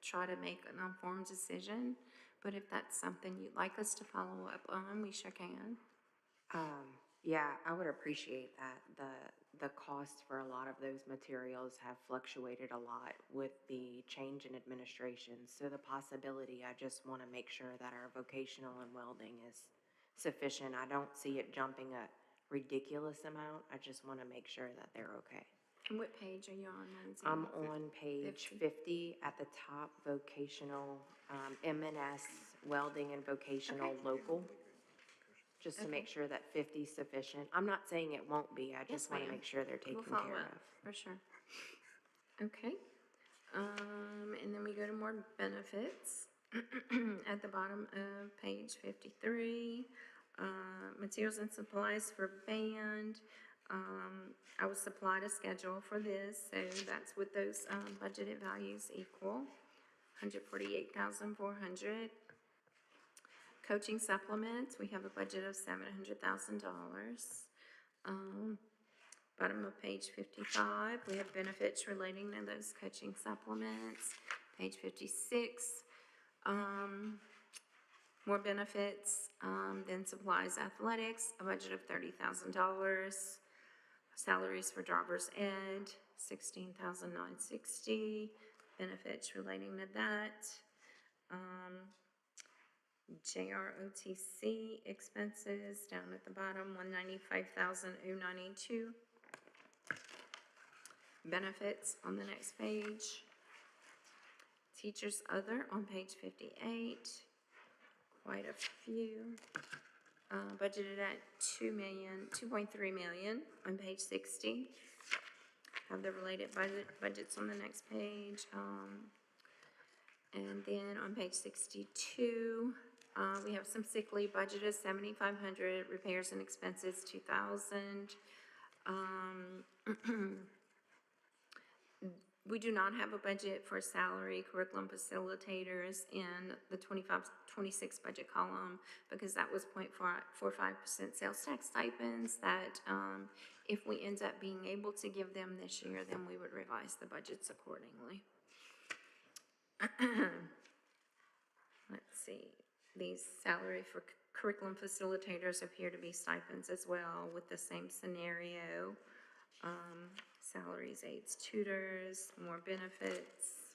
Speaker 3: try to make an informed decision. But if that's something you'd like us to follow up on, we sure can.
Speaker 8: Yeah, I would appreciate that. The cost for a lot of those materials have fluctuated a lot with the change in administration. So the possibility, I just want to make sure that our vocational and welding is sufficient. I don't see it jumping a ridiculous amount. I just want to make sure that they're okay.
Speaker 3: And what page are you on, Lindsay?
Speaker 8: I'm on page 50 at the top, vocational, M&S welding and vocational
Speaker 3: Okay.
Speaker 8: local. Just to make sure that 50 is sufficient. I'm not saying it won't be, I
Speaker 3: Yes,
Speaker 8: just want to
Speaker 3: ma'am.
Speaker 8: make sure they're taken
Speaker 3: We'll follow
Speaker 8: care
Speaker 3: up,
Speaker 8: of.
Speaker 3: for sure. Okay. And then we go to more benefits. At the bottom of page 53, materials and supplies for band. I was supplied a schedule for this, so that's what those budgeted values equal, $148,400. Coaching supplements, we have a budget of $700,000. Bottom of page 55, we have benefits relating to those coaching supplements. Page 56, more benefits, then supplies athletics, a budget of $30,000. Salaries for driver's ed, $16,960. Benefits relating to that. JROTC expenses down at the bottom, $195,092. benefits on the next page. Teachers other on page 58, quite a few. Budgeted at 2.3 million on page 60. Have the related budgets on the next page. And then on page 62, we have some sick leave budgeted, 7,500, repairs and expenses, 2,000. We do not have a budget for salary curriculum facilitators in the 25-26 budget column because that was 0.45% sales tax stipends that if we end up being able to give them this year, then we would revise the budgets accordingly. Let's see, these salary for curriculum facilitators appear to be stipends as well with the same scenario. Salaries, aides, tutors, more benefits.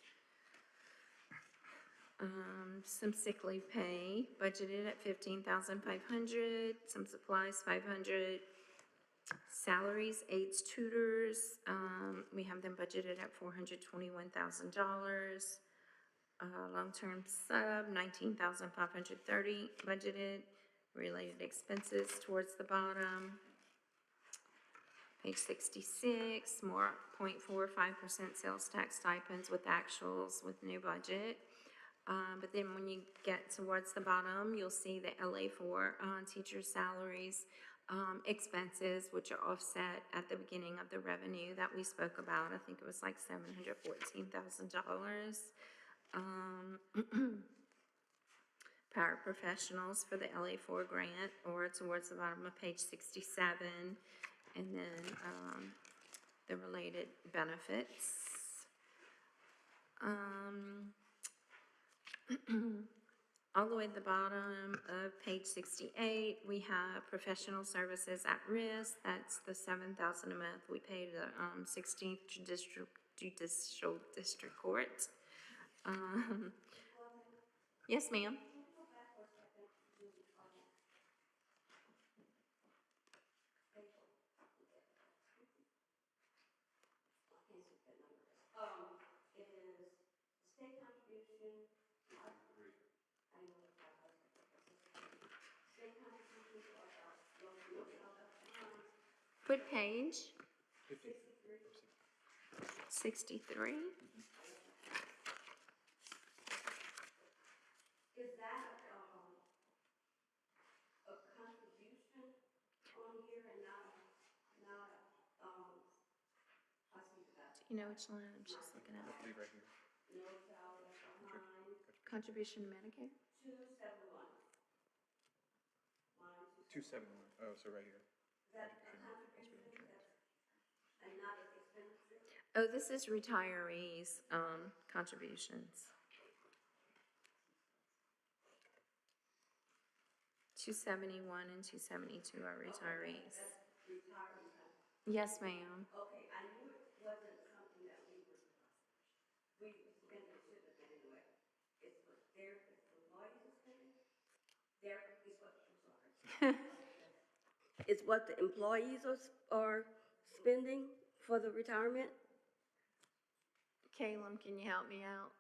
Speaker 3: Some sick leave pay, budgeted at 15,500, some supplies, 500. Salaries, aides, tutors, we have them budgeted at $421,000. Long-term sub, 19,530 budgeted. Related expenses towards the bottom. Page 66, more 0.45% sales tax stipends with actuals with new budget. But then when you get towards the bottom, you'll see the LA4 teacher salaries, expenses, which are offset at the beginning of the revenue that we spoke about. I think it was like $714,000. Paraprofessionals for the LA4 grant, or towards the bottom of page 67, and then the related benefits. All the way at the bottom of page 68, we have professional services at risk. That's the $7,000 a month we pay the 16th Judicial District Court. Yes, ma'am. What page? 63.
Speaker 12: Is that, a contribution on here and I see that.
Speaker 3: Do you know which line I'm just looking at?
Speaker 11: Right here.
Speaker 12: No child left behind,
Speaker 3: Contribution to Medicare?
Speaker 12: 271. Line
Speaker 11: 271, oh, so right here.
Speaker 12: Is that a contribution and not an expenditure?
Speaker 3: Oh, this is retirees, contributions. 271 and 272 are retirees.
Speaker 12: That's retirement.
Speaker 3: Yes, ma'am.
Speaker 12: Okay, I knew it wasn't something that we spend it should have been anyway. It's what their employees are spending. It's what the employees are spending for the retirement?
Speaker 3: Caleb, can you help me out?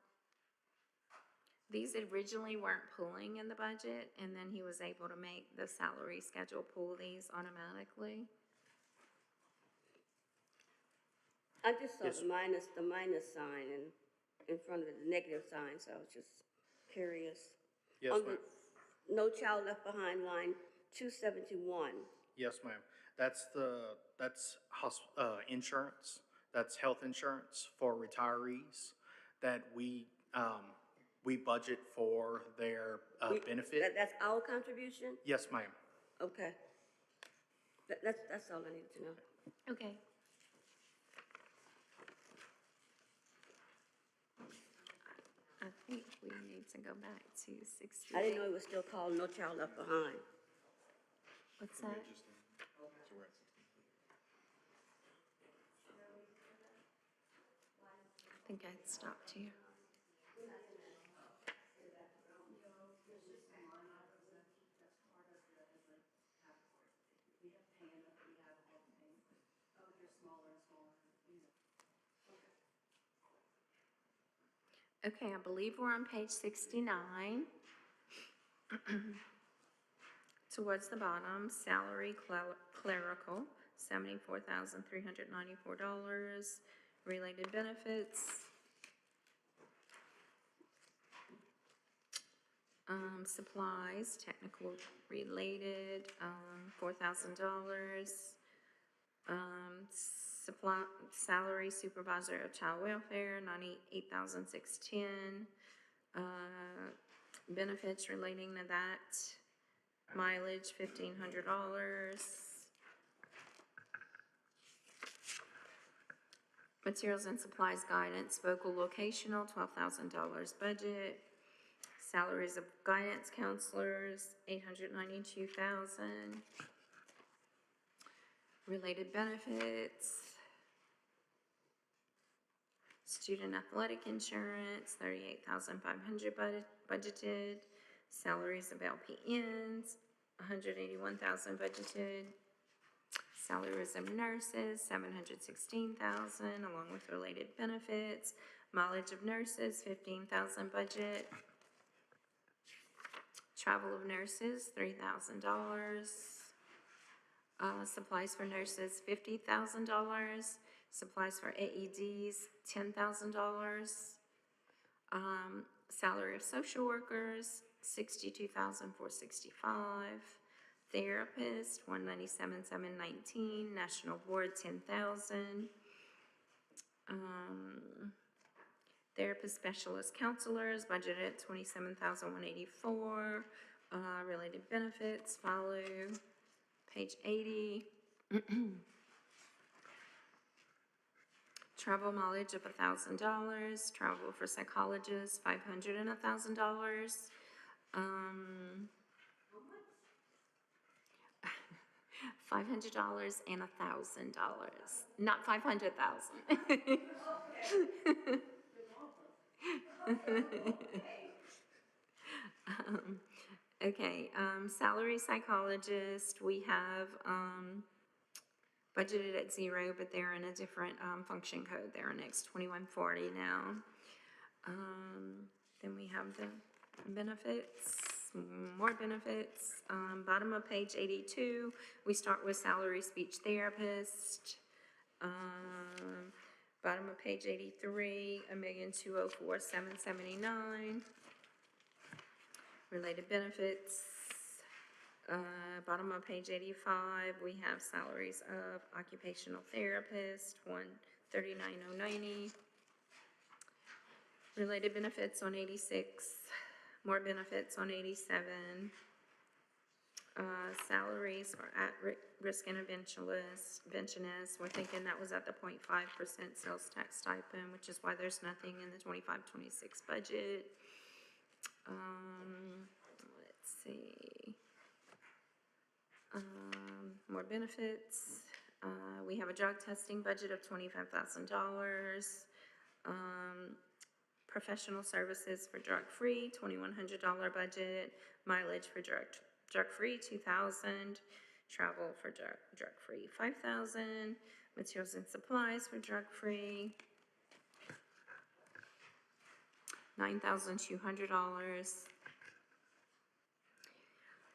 Speaker 3: These originally weren't pulling in the budget, and then he was able to make the salary schedule pull these automatically.
Speaker 12: I just saw
Speaker 11: Yes.
Speaker 12: the minus sign in front of the negative sign, so I was just curious.
Speaker 11: Yes,
Speaker 12: On
Speaker 11: ma'am.
Speaker 12: the No Child Left Behind line 271.
Speaker 11: Yes, ma'am. That's insurance. That's health insurance for retirees that we budget for their benefit.
Speaker 12: That's our contribution?
Speaker 11: Yes, ma'am.
Speaker 12: Okay. That's all I needed to know.
Speaker 3: Okay. I think we need to go back to 68.
Speaker 12: I didn't know it was still called No Child Left Behind.
Speaker 3: What's that? I think I stopped here. Okay, I believe we're on page 69. Towards the bottom, salary clerical, $74,394. Related benefits. Supplies, technical related, $4,000. Salary supervisor of child welfare, $98,610. Benefits relating to that, mileage, $1,500. Materials and supplies guidance, vocal locational, $12,000 budget. Salaries of guidance counselors, $892,000. Related benefits. Student athletic insurance, $38,500 budgeted. Salaries of LPNs, $181,000 budgeted. Salaries of nurses, $716,000, along with related benefits. Mileage of nurses, $15,000 budget. Travel of nurses, $3,000. Supplies for nurses, $50,000. Supplies for AEDs, $10,000. Salary of social workers, $62,465. Therapist, $197,719. National board, $10,000. Therapist specialist counselors, budgeted at $27,184. Related benefits follow. Page 80. Travel mileage of $1,000. Travel for psychologists, $500 and $1,000. $500 and $1,000, not 500,000. Okay, salary psychologist, we have, budgeted at 0, but they're in a different, function code. They're in X2140 now. Then we have the benefits, more benefits. Bottom of page 82, we start with salary speech therapist. Bottom of page 83, $1,204,779. Related benefits. Bottom of page 85, we have salaries of occupational therapist, $139,090. Related benefits on 86, more benefits on 87. Salaries for at-risk interventionists, we're thinking that was at the 0.5% sales tax stipend, which is why there's nothing in the 25-26 budget. Let's see. More benefits. We have a drug testing budget of $25,000. Professional services for drug-free, $2,100 budget. Mileage for drug-free, $2,000. Travel for drug-free, $5,000. Materials and supplies for drug-free, $9,200.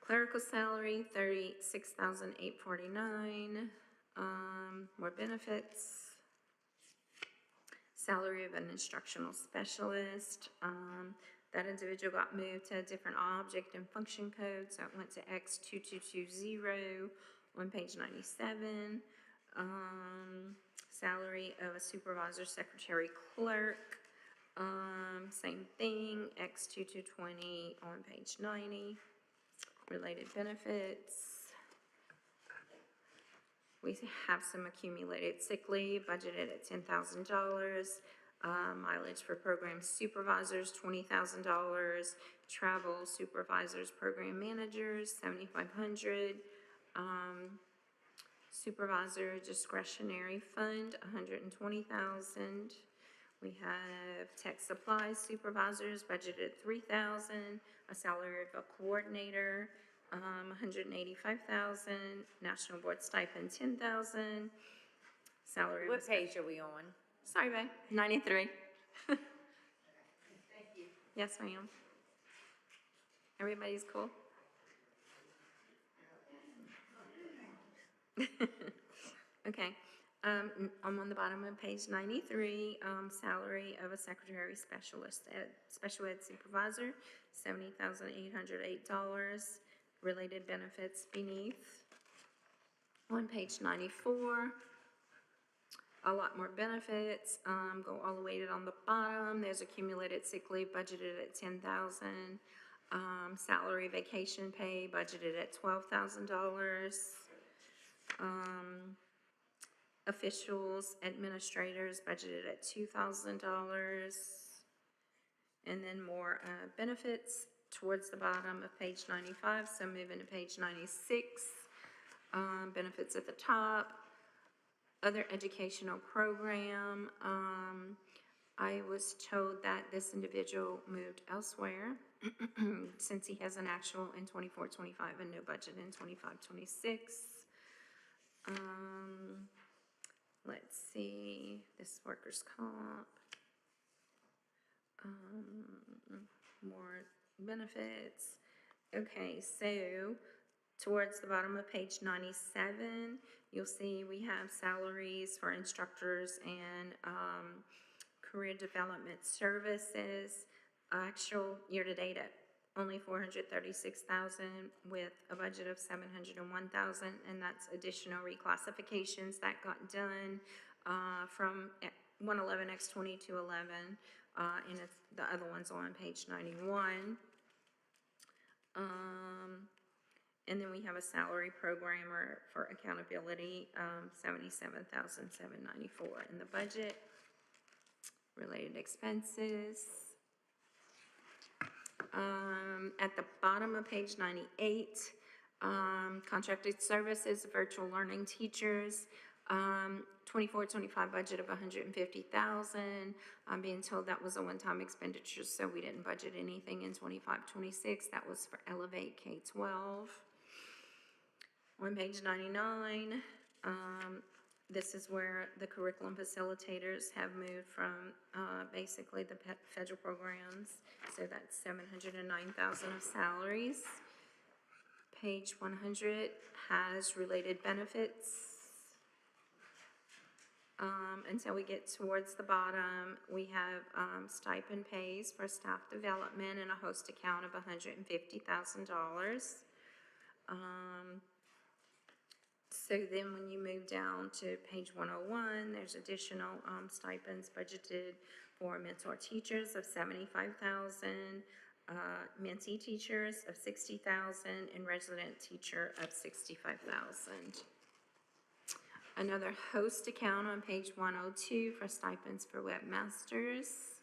Speaker 3: Clerical salary, $36,849. More benefits. Salary of an instructional specialist. That individual got moved to a different object and function code, so it went to X2220 on page 97. Salary of a supervisor, secretary, clerk. Same thing, X2220 on page 90. Related benefits. We have some accumulated sick leave, budgeted at $10,000. Mileage for program supervisors, $20,000. Travel supervisors, program managers, $7,500. Supervisor discretionary fund, $120,000. We have tech supplies supervisors, budgeted at $3,000. A salary of a coordinator, $185,000. National board stipend, $10,000. Salary.
Speaker 1: What page are we on?
Speaker 3: Sorry, babe. 93. Yes, ma'am. Everybody's cool? Okay, I'm on the bottom of page 93, salary of a secretary special ed supervisor, $70,808, related benefits beneath. On page 94, a lot more benefits, go all the way to on the bottom, there's accumulated sick leave budgeted at $10,000, salary vacation pay budgeted at $12,000, officials, administrators budgeted at $2,000, and then more benefits towards the bottom of page 95, so moving to page 96, benefits at the top, other educational program. I was told that this individual moved elsewhere since he has an actual in 24-25 and no budget in 25-26. Let's see, this workers' comp, more benefits. Okay, so towards the bottom of page 97, you'll see we have salaries for instructors and career development services. Actual year-to-date at only $436,000 with a budget of $701,000, and that's additional reclassifications that got done from 111X20 to 11, and it's the other ones on page 91. And then we have a salary programmer for accountability, $77,794 in the budget. Related expenses. At the bottom of page 98, contracted services, virtual learning teachers, 24-25 budget of $150,000. I'm being told that was a one-time expenditure, so we didn't budget anything in 25-26. That was for Elevate K-12. On page 99, this is where the curriculum facilitators have moved from basically the federal programs. So that's $709,000 of salaries. Page 100 has related benefits. Until we get towards the bottom, we have stipend pays for staff development and a host account of $150,000. So then when you move down to page 101, there's additional stipends budgeted for mentor teachers of $75,000, mentee teachers of $60,000, and resident teacher of $65,000. Another host account on page 102 for stipends for webmasters.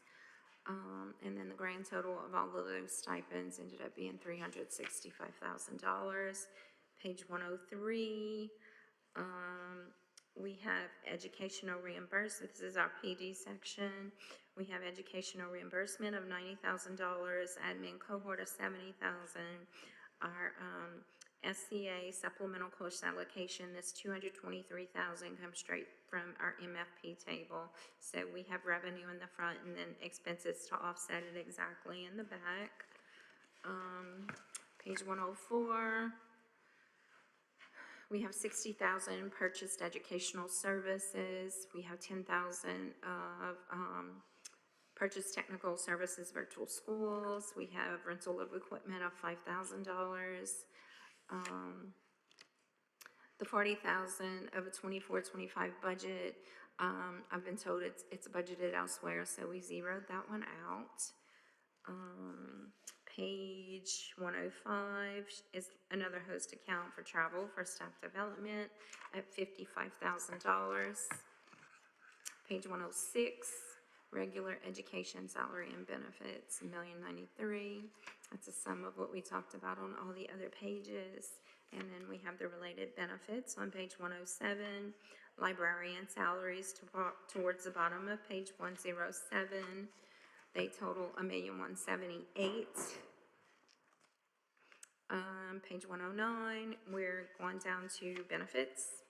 Speaker 3: And then the grand total of all of those stipends ended up being $365,000. Page 103, we have educational reimbursement. This is our PD section. We have educational reimbursement of $90,000, admin cohort of $70,000. Our SCA supplemental course allocation, this $223,000 comes straight from our MFP table. So we have revenue in the front and then expenses to offset it exactly in the back. Page 104. We have $60,000 purchased educational services. We have $10,000 of purchased technical services, virtual schools. We have rental of equipment of $5,000. The $40,000 of a 24-25 budget, I've been told it's budgeted elsewhere, so we zeroed that one out. Page 105 is another host account for travel for staff development at $55,000. Page 106, regular education salary and benefits, $1,093,000. That's a sum of what we talked about on all the other pages. And then we have the related benefits on page 107, librarian salaries towards the bottom of page 107. They total $1,178,000. Page 109, we're going down to benefits.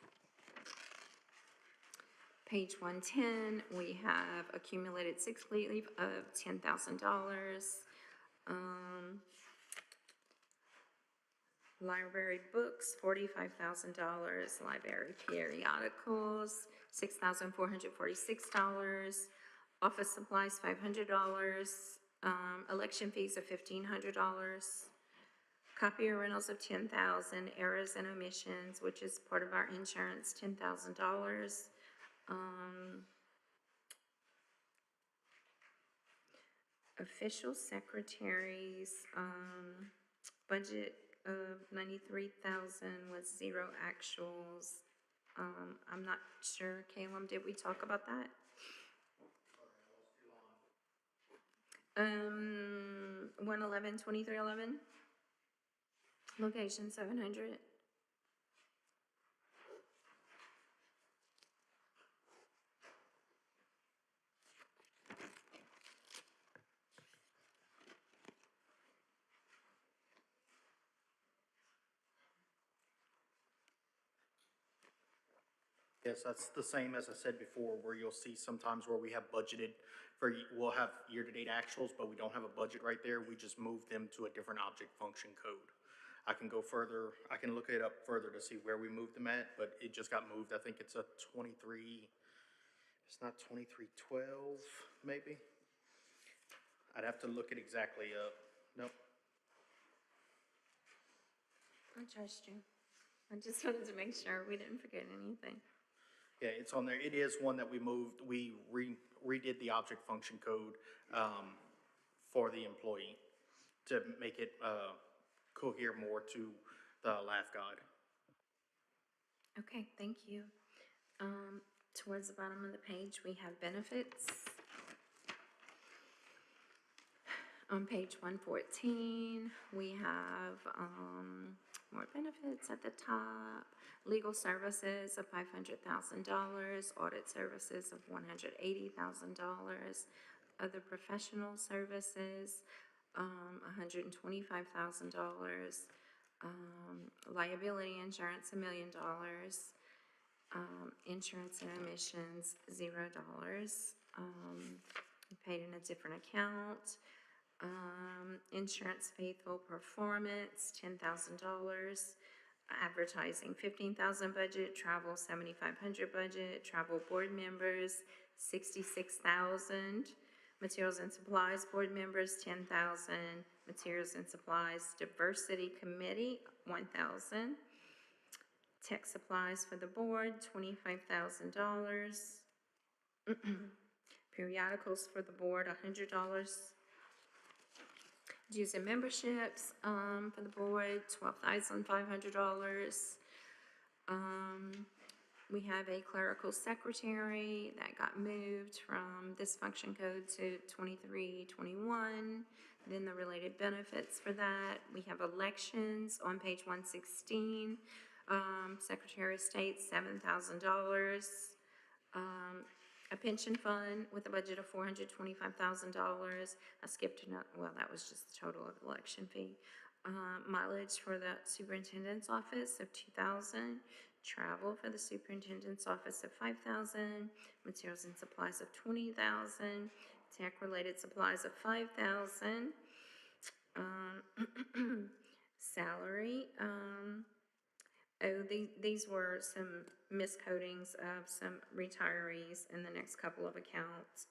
Speaker 3: Page 110, we have accumulated sick leave of $10,000. Library books, $45,000. Library periodicals, $6,446. Office supplies, $500. Election fees of $1,500. Copier rentals of $10,000. Errors and omissions, which is part of our insurance, $10,000. Official secretaries, budget of $93,000 with 0 actuals. I'm not sure, Caleb, did we talk about that? 111, 2311. Location 700.
Speaker 11: Yes, that's the same as I said before, where you'll see sometimes where we have budgeted for, we'll have year-to-date actuals, but we don't have a budget right there. We just move them to a different object function code. I can go further, I can look it up further to see where we moved them at, but it just got moved. I think it's a 23, it's not 2312, maybe? I'd have to look it exactly up. Nope.
Speaker 3: I trust you. I just wanted to make sure we didn't forget anything.
Speaker 11: Yeah, it's on there. It is one that we moved, we redid the object function code for the employee to make it cohere more to the Laugh God.
Speaker 3: Okay, thank you. Towards the bottom of the page, we have benefits. On page 114, we have more benefits at the top. Legal services of $500,000, audit services of $180,000, other professional services, $125,000, liability insurance, $1 million, insurance and emissions, $0, paid in a different account. Insurance faithful performance, $10,000. Advertising, $15,000 budget. Travel, $7,500 budget. Travel board members, $66,000. Materials and supplies board members, $10,000. Materials and supplies diversity committee, $1,000. Tech supplies for the board, $25,000. Periodicals for the board, $100. Dues and memberships for the board, $12,500. We have a clerical secretary that got moved from this function code to 2321. Then the related benefits for that. We have elections on page 116. Secretary of State, $7,000. A pension fund with a budget of $425,000. I skipped another, well, that was just the total of election fee. Mileage for the superintendent's office of $2,000. Travel for the superintendent's office of $5,000. Materials and supplies of $20,000. Tech-related supplies of $5,000. Salary. These were some miscodings of some retirees in the next couple of accounts.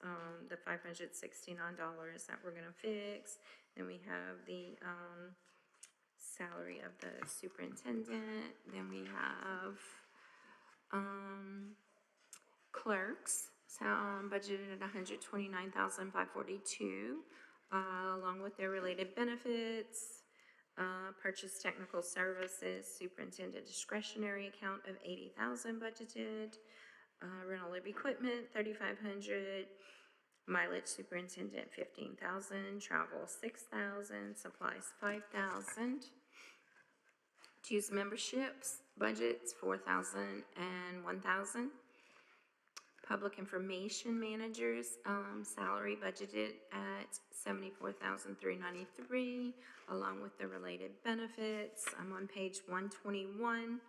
Speaker 3: The $569 that we're gonna fix. Then we have the salary of the superintendent. Then we have clerks, so budgeted at $129,542, along with their related benefits. Purchase technical services, superintendent discretionary account of $80,000 budgeted. Rental of equipment, $3,500. Mileage superintendent, $15,000. Travel, $6,000. Supplies, $5,000. Dues memberships, budgets, $4,000 and $1,000. Public information managers, salary budgeted at $74,393, along with the related benefits. I'm on page 121.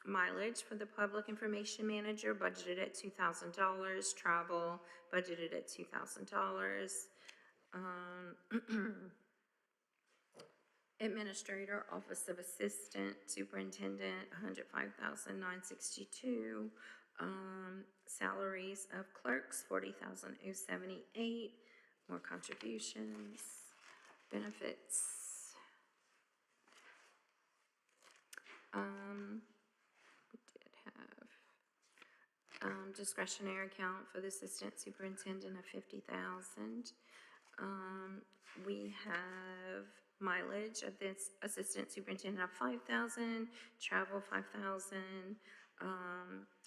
Speaker 3: Mileage for the public information manager budgeted at $2,000. Travel budgeted at $2,000. Administrator, Office of Assistant, Superintendent, $105,962. Salaries of clerks, $40,078. More contributions, benefits. We did have discretionary account for the Assistant Superintendent of $50,000. We have mileage of this Assistant Superintendent of $5,000, travel $5,000,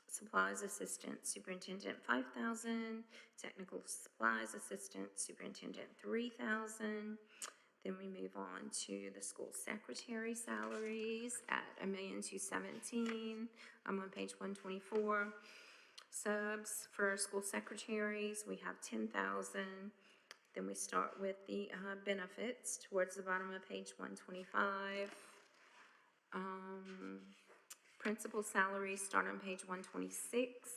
Speaker 3: supplies Assistant Superintendent $5,000, technical supplies Assistant Superintendent $3,000. Then we move on to the school secretary salaries at $1,217,000. I'm on page 124. Subs for school secretaries, we have 10,000. Then we start with the benefits towards the bottom of page 125. Principal salaries start on page 126.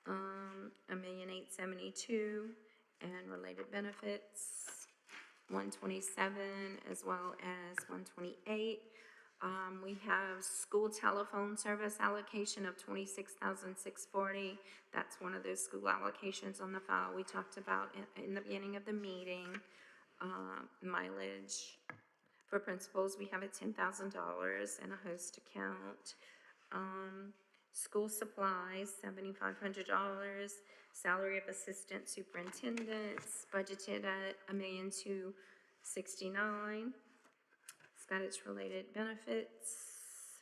Speaker 3: $1,872,000, and related benefits 127, as well as 128. We have school telephone service allocation of $26,640. That's one of those school allocations on the file we talked about in the beginning of the meeting. Mileage for principals, we have at $10,000 in a host account. School supplies, $7,500. Salary of assistant superintendents, budgeted at $1,269,000. It's got its related benefits.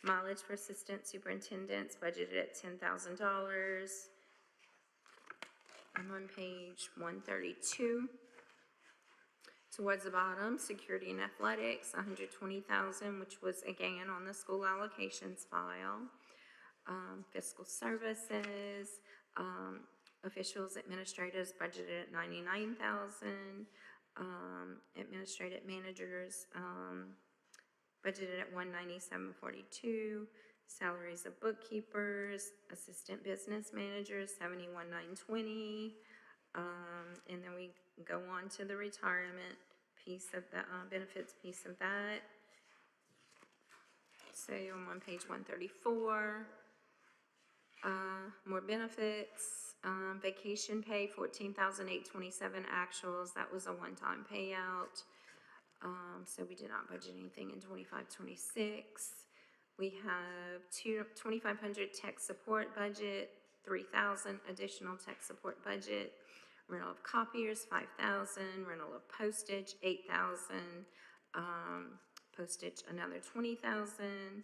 Speaker 3: Mileage for assistant superintendents, budgeted at $10,000. I'm on page 132. Towards the bottom, security and athletics, $120,000, which was again on the school allocations file. Fiscal services, officials, administrators, budgeted at $99,000. Administrative managers, budgeted at $197,420. Salaries of bookkeepers, assistant business managers, $71,920. And then we go on to the retirement piece of the benefits piece of that. So I'm on page 134. More benefits, vacation pay, $14,827 actuals. That was a one-time payout. So we did not budget anything in 25-26. We have $2,500 tech support budget, $3,000 additional tech support budget. Rental of copiers, $5,000. Rental of postage, $8,000. Postage, another $20,000.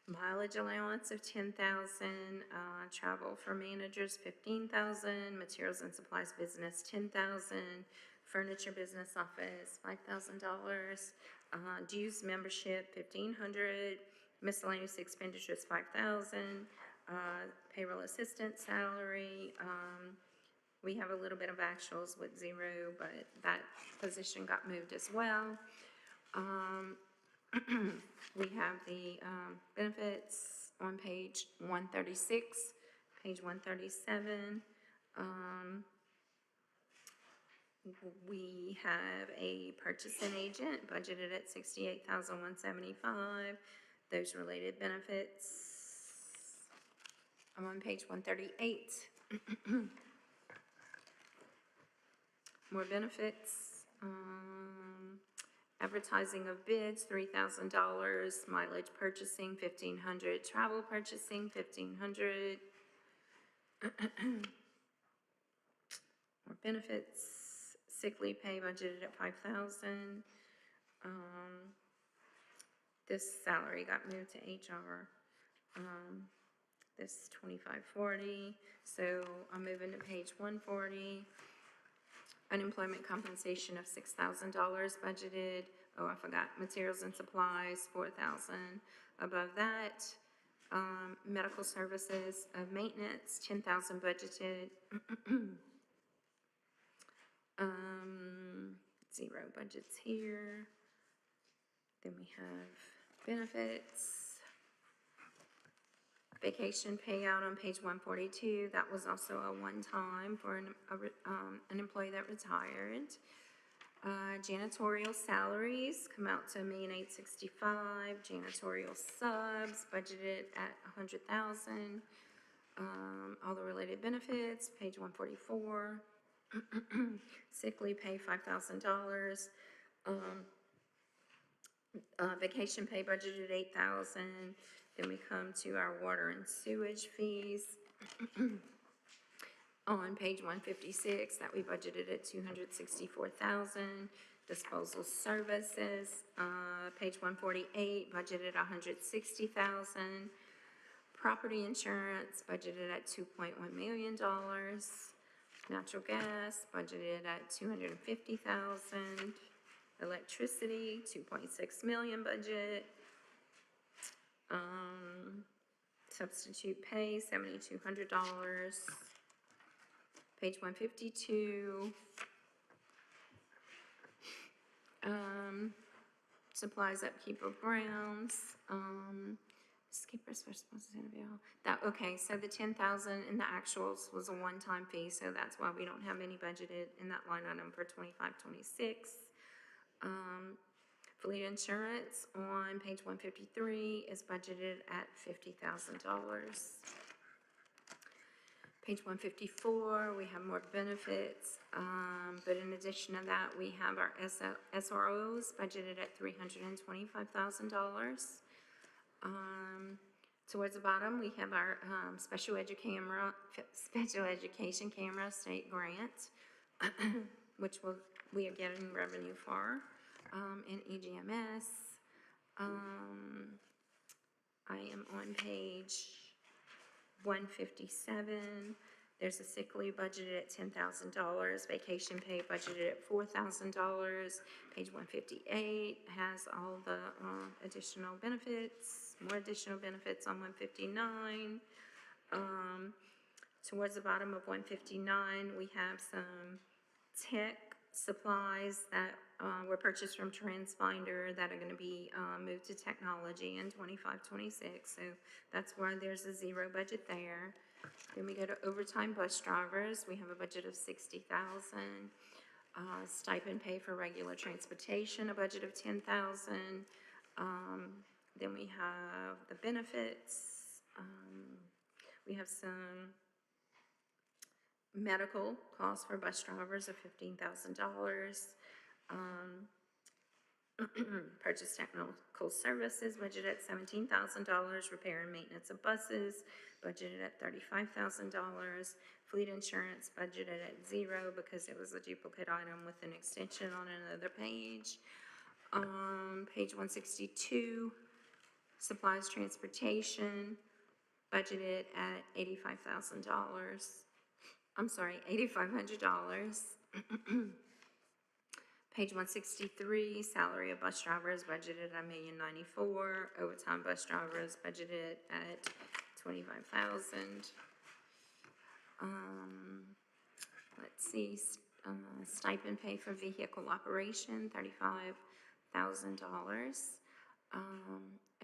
Speaker 3: Mileage allowance of $10,000. Travel for managers, $15,000. Materials and supplies business, $10,000. Furniture business office, $5,000. Dues membership, $1,500. Miscellaneous expenditures, $5,000. Payroll assistant salary. We have a little bit of actuals with zero, but that position got moved as well. We have the benefits on page 136, page 137. We have a purchasing agent budgeted at $68,175. Those related benefits. I'm on page 138. More benefits. Advertising of bids, $3,000. Mileage purchasing, $1,500. Travel purchasing, $1,500. More benefits. Sick leave pay budgeted at $5,000. This salary got moved to HR. This $2,540. So I'm moving to page 140. Unemployment compensation of $6,000 budgeted. Oh, I forgot. Materials and supplies, $4,000. Above that, medical services of maintenance, $10,000 budgeted. Zero budgets here. Then we have benefits. Vacation payout on page 142, that was also a one-time for an employee that retired. Janitorial salaries come out to $1,865,000. Janitorial subs budgeted at $100,000. All the related benefits, page 144. Sick leave pay, $5,000. Vacation pay budgeted $8,000. Then we come to our water and sewage fees. On page 156, that we budgeted at $264,000. Disposal services, page 148, budgeted $160,000. Property insurance budgeted at $2.1 million. Natural gas budgeted at $250,000. Electricity, $2.6 million budget. Substitute pay, $7,200. Page 152. Supplies upkeep of grounds. Skipper special that, okay, so the $10,000 in the actuals was a one-time fee, so that's why we don't have any budgeted in that line item for 25-26. Fleet insurance on page 153 is budgeted at $50,000. Page 154, we have more benefits, but in addition to that, we have our SROs budgeted at $325,000. Towards the bottom, we have our special education camera state grant, which we are getting revenue for, in EGMS. I am on page 157. There's a sick leave budgeted at $10,000, vacation pay budgeted at $4,000. Page 158 has all the additional benefits, more additional benefits on 159. Towards the bottom of 159, we have some tech supplies that were purchased from TransFinder that are going to be moved to technology in 25-26. So that's why there's a zero budget there. Then we go to overtime bus drivers. We have a budget of $60,000. Stipend pay for regular transportation, a budget of $10,000. Then we have the benefits. We have some medical costs for bus drivers of $15,000. Purchase technical services budgeted at $17,000. Repair and maintenance of buses budgeted at $35,000. Fleet insurance budgeted at $0 because it was a duplicate item with an extension on another page. Page 162, supplies transportation budgeted at $85,000. I'm sorry, $8,500. Page 163, salary of bus drivers budgeted at $1,094,000. Overtime bus drivers budgeted at $25,000. Let's see, stipend pay for vehicle operation, $35,000.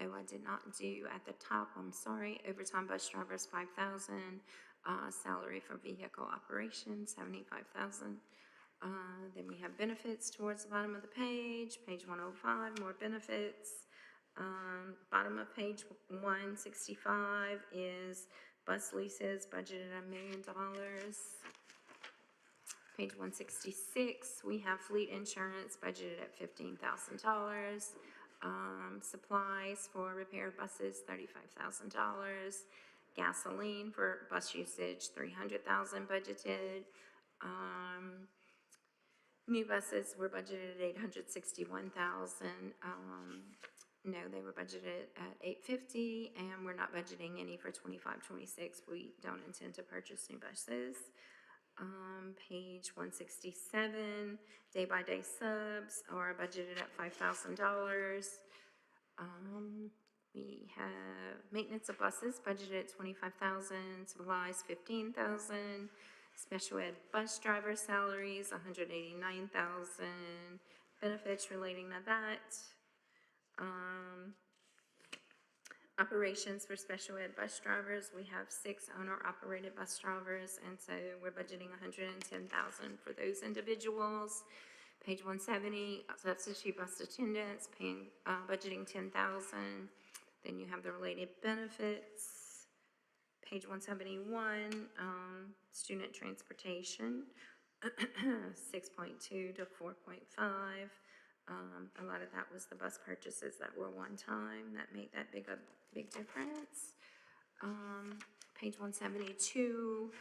Speaker 3: Oh, I did not do at the top, I'm sorry. Overtime bus drivers, $5,000. Salary for vehicle operation, $75,000. Then we have benefits towards the bottom of the page, page 105, more benefits. Bottom of page 165 is bus leases budgeted at $1 million. Page 166, we have fleet insurance budgeted at $15,000. Supplies for repaired buses, $35,000. Gasoline for bus usage, $300,000 budgeted. New buses were budgeted at $861,000. No, they were budgeted at $850,000, and we're not budgeting any for 25-26. We don't intend to purchase new buses. Page 167, day-by-day subs are budgeted at $5,000. We have maintenance of buses budgeted at $25,000, supplies $15,000, special ed bus driver salaries $189,000, benefits relating to that. Operations for special ed bus drivers, we have 6 owner-operated bus drivers, and so we're budgeting $110,000 for those individuals. Page 170, substitute bus attendants, budgeting $10,000. Then you have the related benefits. Page 171, student transportation, 6.2 to 4.5. A lot of that was the bus purchases that were one time that made that big difference. Page 172,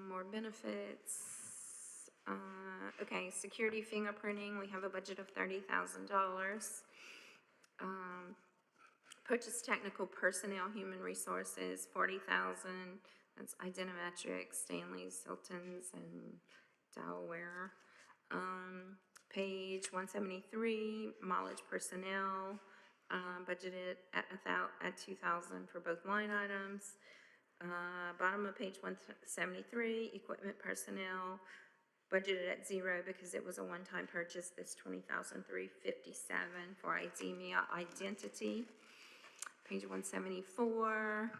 Speaker 3: more benefits. Okay, security fingerprinting, we have a budget of $30,000. Purchase technical personnel, human resources, $40,000. That's Identimetrics, Stanley's, Hilton's, and Delaware. Page 173, mileage personnel, budgeted at $2,000 for both line items. Bottom of page 173, equipment personnel, budgeted at 0 because it was a one-time purchase. This $20,357 for IDEMIA identity. Page 174,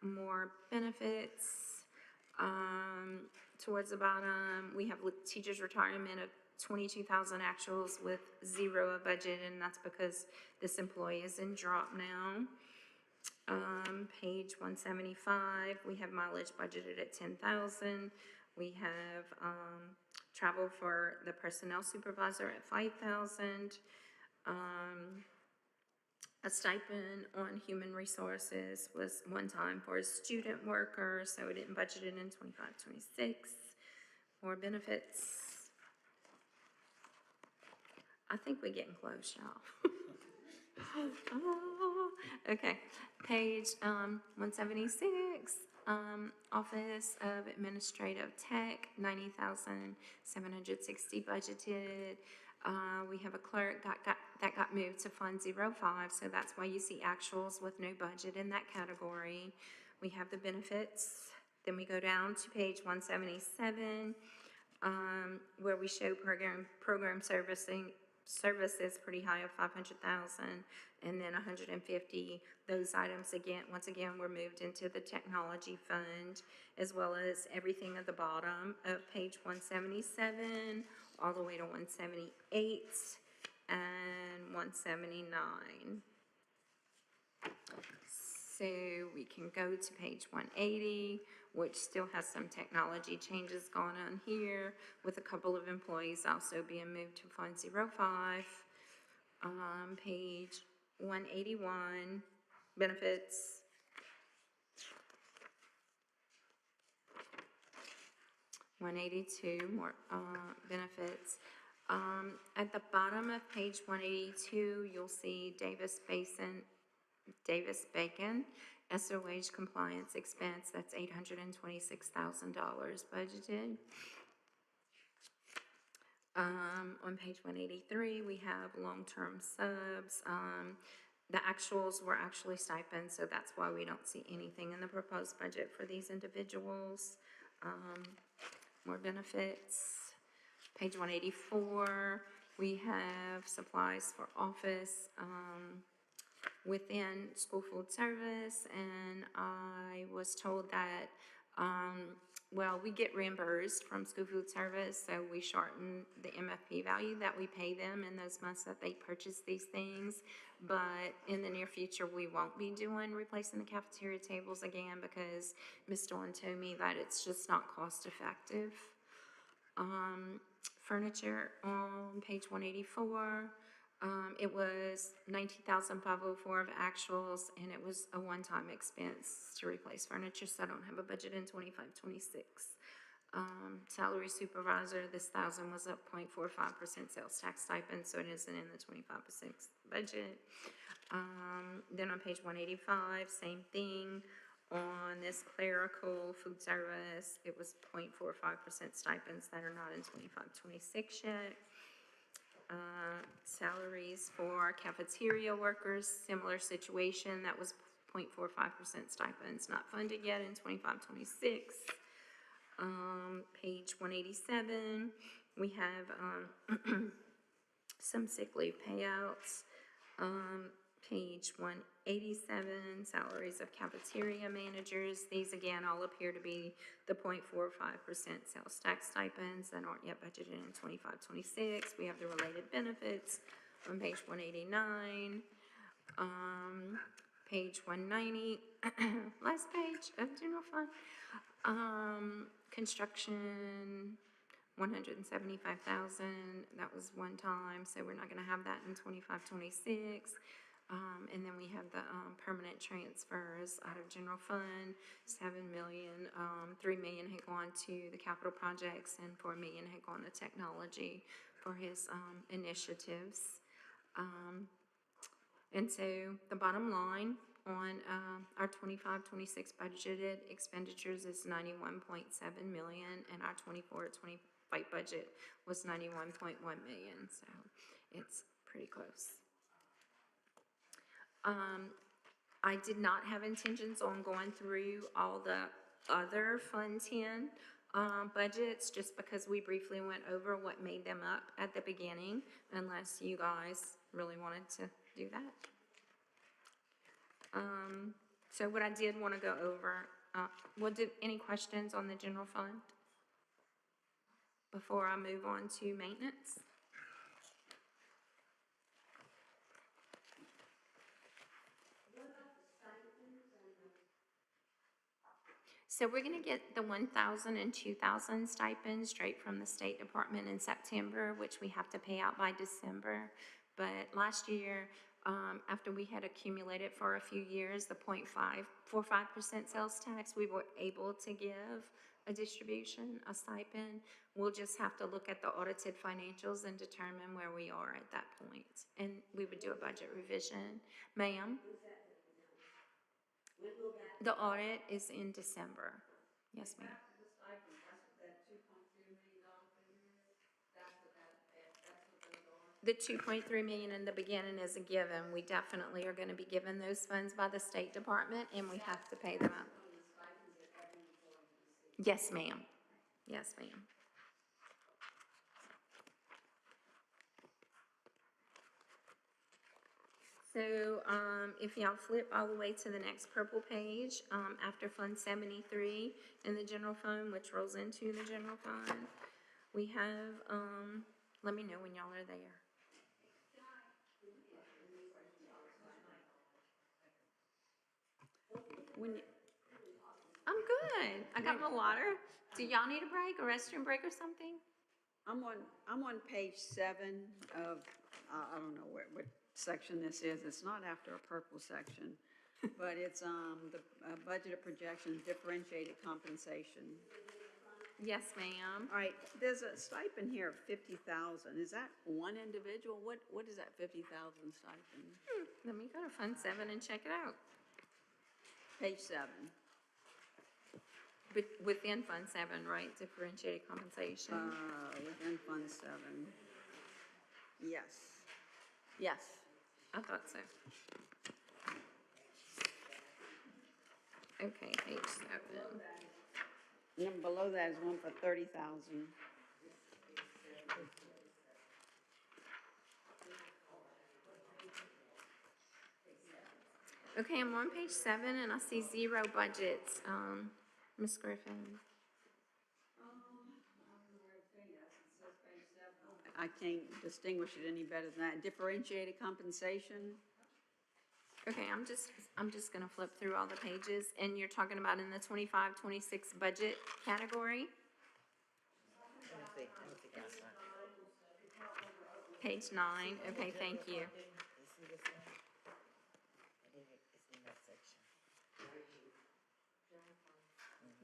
Speaker 3: more benefits. Towards the bottom, we have teachers' retirement of 22,000 actuals with 0 of budget, and that's because this employee is in drop now. Page 175, we have mileage budgeted at 10,000. We have travel for the personnel supervisor at 5,000. A stipend on human resources was one time for a student worker, so it didn't budget it in 25-26. More benefits. I think we're getting close, y'all. Okay, page 176, Office of Administrative Tech, $90,760 budgeted. We have a clerk that got moved to Fund 05, so that's why you see actuals with no budget in that category. We have the benefits. Then we go down to page 177, where we show program services pretty high of 500,000, and then 150. Those items once again were moved into the technology fund, as well as everything at the bottom of page 177 all the way to 178 and 179. So we can go to page 180, which still has some technology changes going on here, with a couple of employees also being moved to Fund 05. Page 181, benefits. $182, more benefits. At the bottom of page 182, you'll see Davis Bacon, SOH compliance expense, that's $826,000 budgeted. On page 183, we have long-term subs. The actuals were actually stipends, so that's why we don't see anything in the proposed budget for these individuals. More benefits. Page 184, we have supplies for office within school food service, and I was told that, well, we get reimbursed from school food service, so we shorten the MFP value that we pay them in those months that they purchase these things. But in the near future, we won't be replacing the cafeteria tables again, because Ms. Dawn told me that it's just not cost effective. Furniture on page 184, it was $19,504 of actuals, and it was a one-time expense to replace furniture, so I don't have a budget in 25-26. Salary supervisor, this $1,000 was up 0.45% sales tax stipend, so it isn't in the 25% budget. Then on page 185, same thing. On this clerical food service, it was 0.45% stipends that are not in 25-26 yet. Salaries for cafeteria workers, similar situation, that was 0.45% stipends, not funded yet in 25-26. Page 187, we have some sick leave payouts. Page 187, salaries of cafeteria managers. These again all appear to be the 0.45% sales tax stipends that aren't yet budgeted in 25-26. We have the related benefits on page 189. Page 190, last page of general fund. Construction, 175,000, that was one time, so we're not gonna have that in 25-26. And then we have the, permanent transfers out of general fund, 7 million, 3 million had gone to the capital projects and 4 million had gone to technology for his, initiatives. And so the bottom line on, our 25-26 budgeted expenditures is 91.7 million, and our 24-25 budget was 91.1 million, so it's pretty close. I did not have intentions on going through all the other Fund 10 budgets, just because we briefly went over what made them up at the beginning, unless you guys really wanted to do that. So what I did want to go over, any questions on the general fund before I move on to maintenance? So we're gonna get the 1,000 and 2,000 stipends straight from the State Department in September, which we have to pay out by December. But last year, after we had accumulated for a few years, the 0.45% sales tax, we were able to give a distribution, a stipend. We'll just have to look at the audited financials and determine where we are at that point. And we would do a budget revision. Ma'am? The audit is in December. Yes, ma'am. The 2.3 million in the beginning is a given. We definitely are going to be given those funds by the State Department, and we have to pay them out. Yes, ma'am. Yes, ma'am. So, if y'all flip all the way to the next purple page, after Fund 73 in the general fund, which rolls into the general fund, we have, let me know when y'all are there. I'm good. I got my water. Do y'all need a break, a restroom break or something?
Speaker 7: I'm on page 7 of, I don't know what section this is. It's not after a purple section, but it's, the budgeted projections, differentiated compensation.
Speaker 3: Yes, ma'am.
Speaker 7: All right, there's a stipend here of 50,000. Is that one individual? What is that 50,000 stipend?
Speaker 3: Let me go to Fund 7 and check it out.
Speaker 7: Page 7.
Speaker 3: But within Fund 7, right? Differentiated compensation.
Speaker 7: Within Fund 7. Yes. Yes.
Speaker 3: I thought so. Okay, page 7.
Speaker 7: And then below that is one for 30,000.
Speaker 3: Okay, I'm on page 7 and I see 0 budgets. Ms. Griffin.
Speaker 7: I can't distinguish it any better than that. Differentiated compensation.
Speaker 3: Okay, I'm just gonna flip through all the pages, and you're talking about in the 25-26 budget category? Page 9, okay, thank you.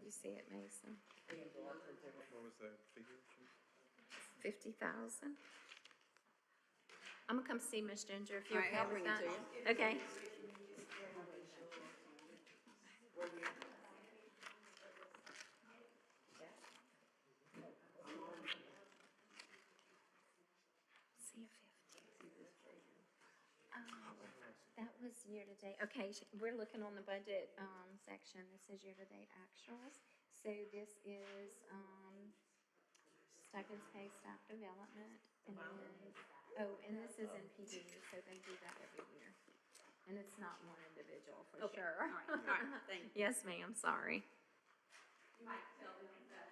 Speaker 3: You see it, Mason?
Speaker 5: What was the figure?
Speaker 3: 50,000. I'm gonna come see Ms. Ginger if you're
Speaker 7: All right,
Speaker 3: okay
Speaker 7: I'll
Speaker 3: with
Speaker 7: bring it
Speaker 3: that.
Speaker 7: to you.
Speaker 3: Okay. See a 50. Oh, that was year-to-date. Okay, we're looking on the budget, section. This is year-to-date actuals. So this is, stipends pay, staff development, and then Oh, and this is in PD, so they do that every year. And it's not one individual, for
Speaker 7: Okay,
Speaker 3: sure.
Speaker 7: all right, thank you.
Speaker 3: Yes, ma'am, sorry.
Speaker 12: You might tell them that.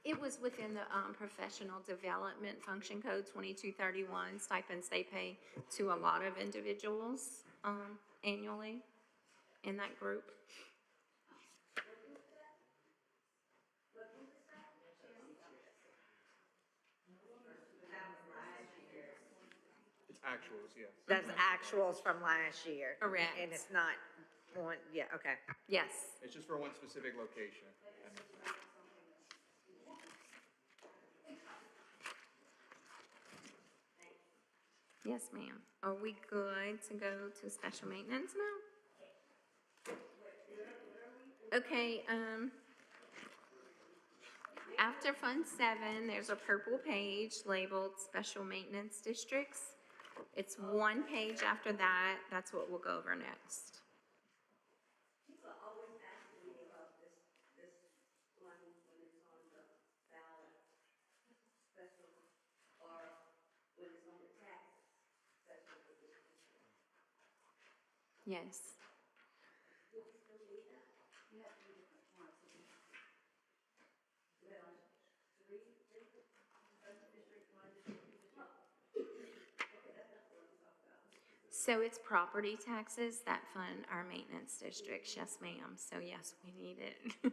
Speaker 3: It was within the professional development function code 2231, stipends they pay to a lot of individuals annually in that group.
Speaker 5: It's actuals, yes.
Speaker 1: That's actuals from last year.
Speaker 3: Correct.
Speaker 1: And it's not one, yeah, okay.
Speaker 3: Yes,
Speaker 5: It's just for one specific location.
Speaker 3: yes, ma'am. Are we good to go to special maintenance now? Okay, after Fund 7, there's a purple page labeled Special Maintenance Districts. It's one page after that. That's what we'll go over next.
Speaker 12: People are always asking me about this money when it's on the ballot, special, or when it's on the taxes, special for this district.
Speaker 3: Yes.
Speaker 12: Do we still need that? You have three different ones. Well, three different, special district, one district, two district. Okay, that's not what I'm talking about.
Speaker 3: So it's property taxes that fund our maintenance districts. Yes, ma'am. So yes, we need it.
Speaker 12: No.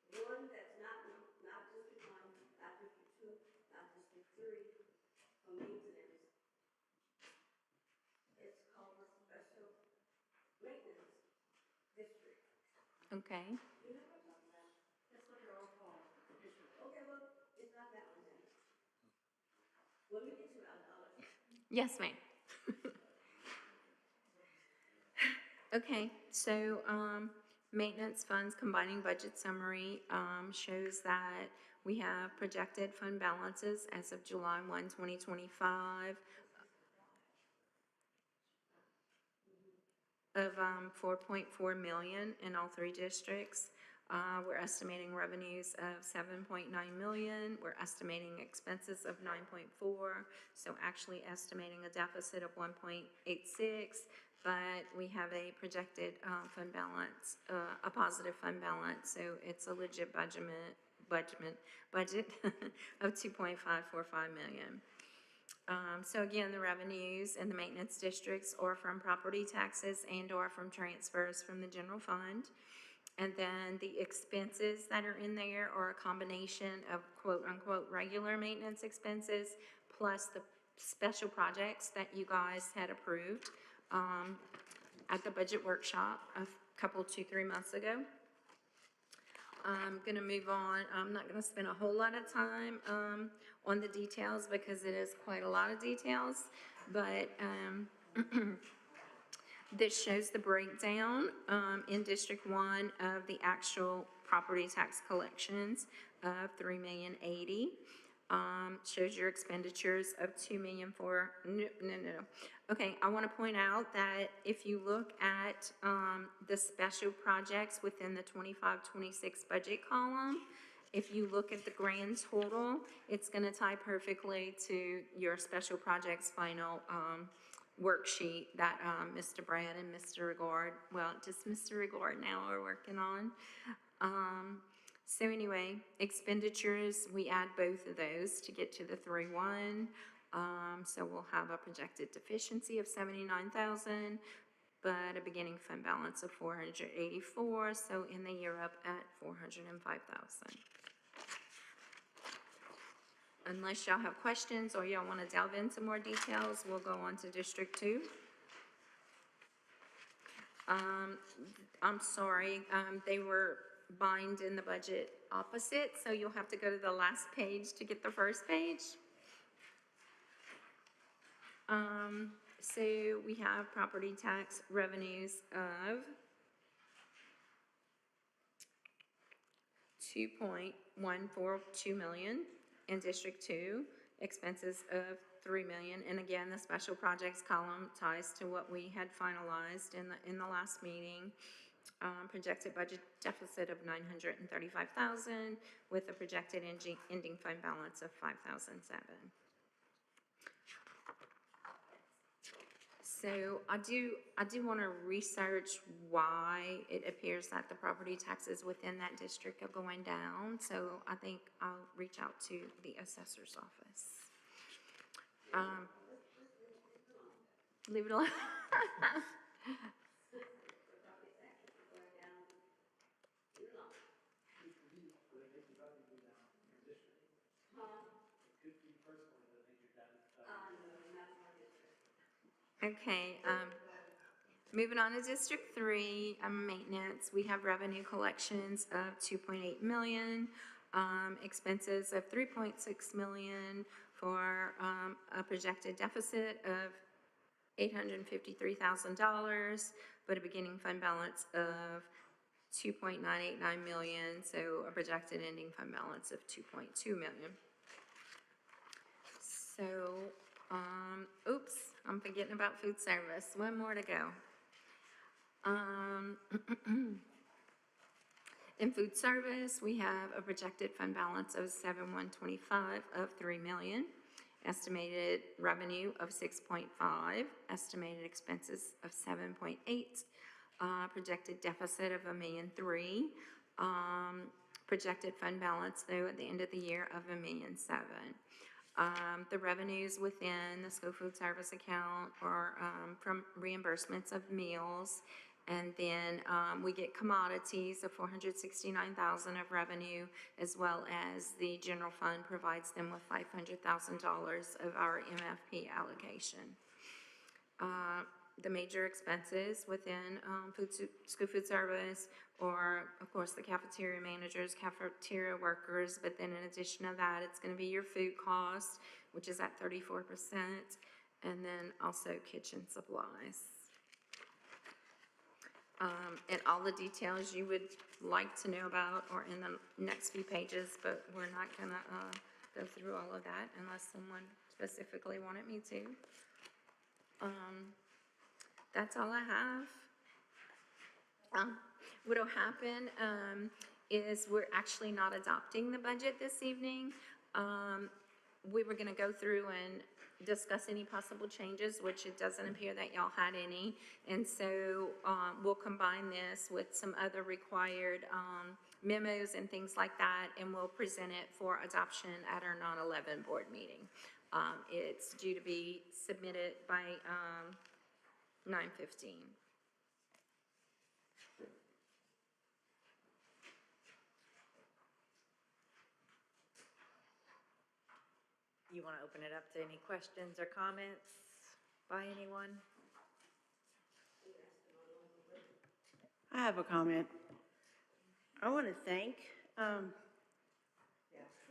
Speaker 12: It's one that's not District 1, not District 2, not District 3, for maintenance. It's called a special maintenance district.
Speaker 3: Okay.
Speaker 12: You know what I'm talking about? That's what they're all called, district. Okay, well, it's not that one then. When we get to it, I'll let you.
Speaker 3: Yes, ma'am. Okay, so, maintenance funds combining budget summary, shows that we have projected fund balances as of July 1, 2025 of, 4.4 million in all three districts. We're estimating revenues of 7.9 million. We're estimating expenses of 9.4, so actually estimating a deficit of 1.86, but we have a projected fund balance, a positive fund balance, so it's a legit budget of 2.545 million. So again, the revenues in the maintenance districts are from property taxes and or from transfers from the general fund. And then the expenses that are in there are a combination of quote-unquote regular maintenance expenses plus the special projects that you guys had approved at the budget workshop a couple, 2-3 months ago. I'm gonna move on. I'm not gonna spend a whole lot of time on the details because it is quite a lot of details, but this shows the breakdown in District 1 of the actual property tax collections of $3,080,000. Shows your expenditures of $2,000,000 no. Okay, I want to point out that if you look at the special projects within the 25-26 budget column, if you look at the grand total, it's going to tie perfectly to your special projects final worksheet that Mr. Brad and Mr. Regard, well, just Mr. Regard now are working on. So anyway, expenditures, we add both of those to get to the 3.1. So we'll have a projected deficiency of 79,000, but a beginning fund balance of 484. So in the year up at 405,000. Unless y'all have questions or y'all want to delve into more details, we'll go on to District 2. I'm sorry, they were bind in the budget opposite, so you'll have to go to the last page to get the first page. So we have property tax revenues of $2.142 million in District 2, expenses of $3 million, and again, the special projects column ties to what we had finalized in the last meeting. projected budget deficit of $935,000 with a projected ending fund balance of $5,007. So I do want to research why it appears that the property taxes within that district are going down. So I think I'll reach out to the assessor's office. Leave it alone. Okay, moving on to District 3, maintenance, we have revenue collections of 2.8 million, expenses of 3.6 million for a projected deficit of $853,000, but a beginning fund balance of 2.989 million, so a projected ending fund balance of 2.2 million. So, oops, I'm forgetting about food service. One more to go. In food service, we have a projected fund balance of 7,125 of 3 million, estimated revenue of 6.5, estimated expenses of 7.8, projected deficit of 1,000,003, projected fund balance though at the end of the year of 1,000,007. The revenues within the school food service account are from reimbursements of meals, and then we get commodities of $469,000 of revenue, as well as the general fund provides them with $500,000 of our MFP allocation. The major expenses within school food service are, of course, the cafeteria managers, cafeteria workers, but then in addition to that, it's going to be your food cost, which is at 34%, and then also kitchen supplies. And all the details you would like to know about are in the next few pages, but we're not going to go through all of that unless someone specifically wanted me to. That's all I have. What'll happen is we're actually not adopting the budget this evening. We were gonna go through and discuss any possible changes, which it doesn't appear that y'all had any. And so we'll combine this with some other required memos and things like that, and we'll present it for adoption at our 9/11 board meeting. It's due to be submitted by 9:15.
Speaker 1: You want to open it up to any questions or comments by anyone?
Speaker 2: I have a comment. I want to thank,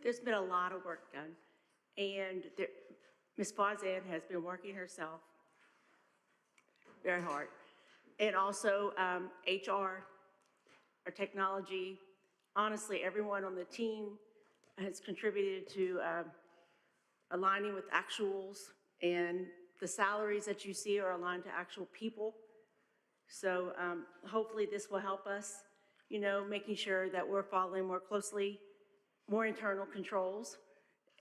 Speaker 2: there's been a lot of work done, and Ms. Fazan has been working herself very hard. And also HR, our technology, honestly, everyone on the team has contributed to aligning with actuals, and the salaries that you see are aligned to actual people. So hopefully this will help us, you know, making sure that we're following more closely, more internal controls.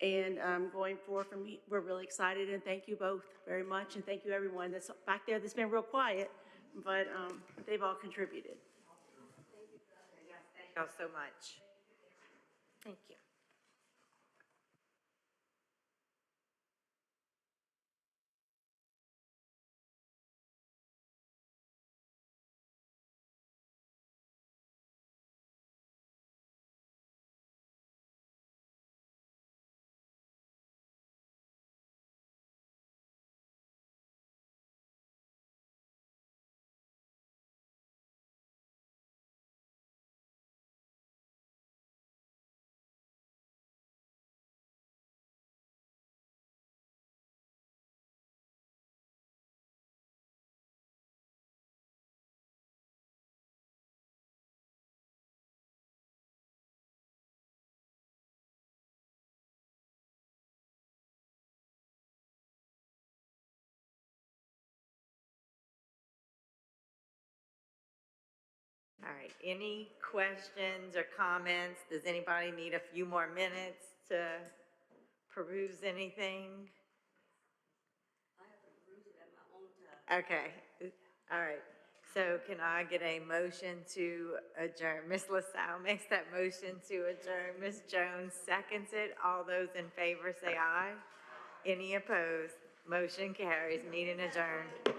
Speaker 2: And going forward from me, we're really excited, and thank you both very much. And thank you everyone that's back there that's been real quiet, but they've all contributed.
Speaker 1: Thank y'all so much.
Speaker 3: Thank you.
Speaker 1: right, any questions or comments? Does anybody need a few more minutes to peruse anything?
Speaker 12: I have to peruse it at my own time.
Speaker 1: Okay, all right. So can I get a motion to adjourn? Ms. LaSalle makes that motion to adjourn. Ms. Jones seconds it. All those in favor say aye. Any opposed? Motion carries. Meeting adjourned.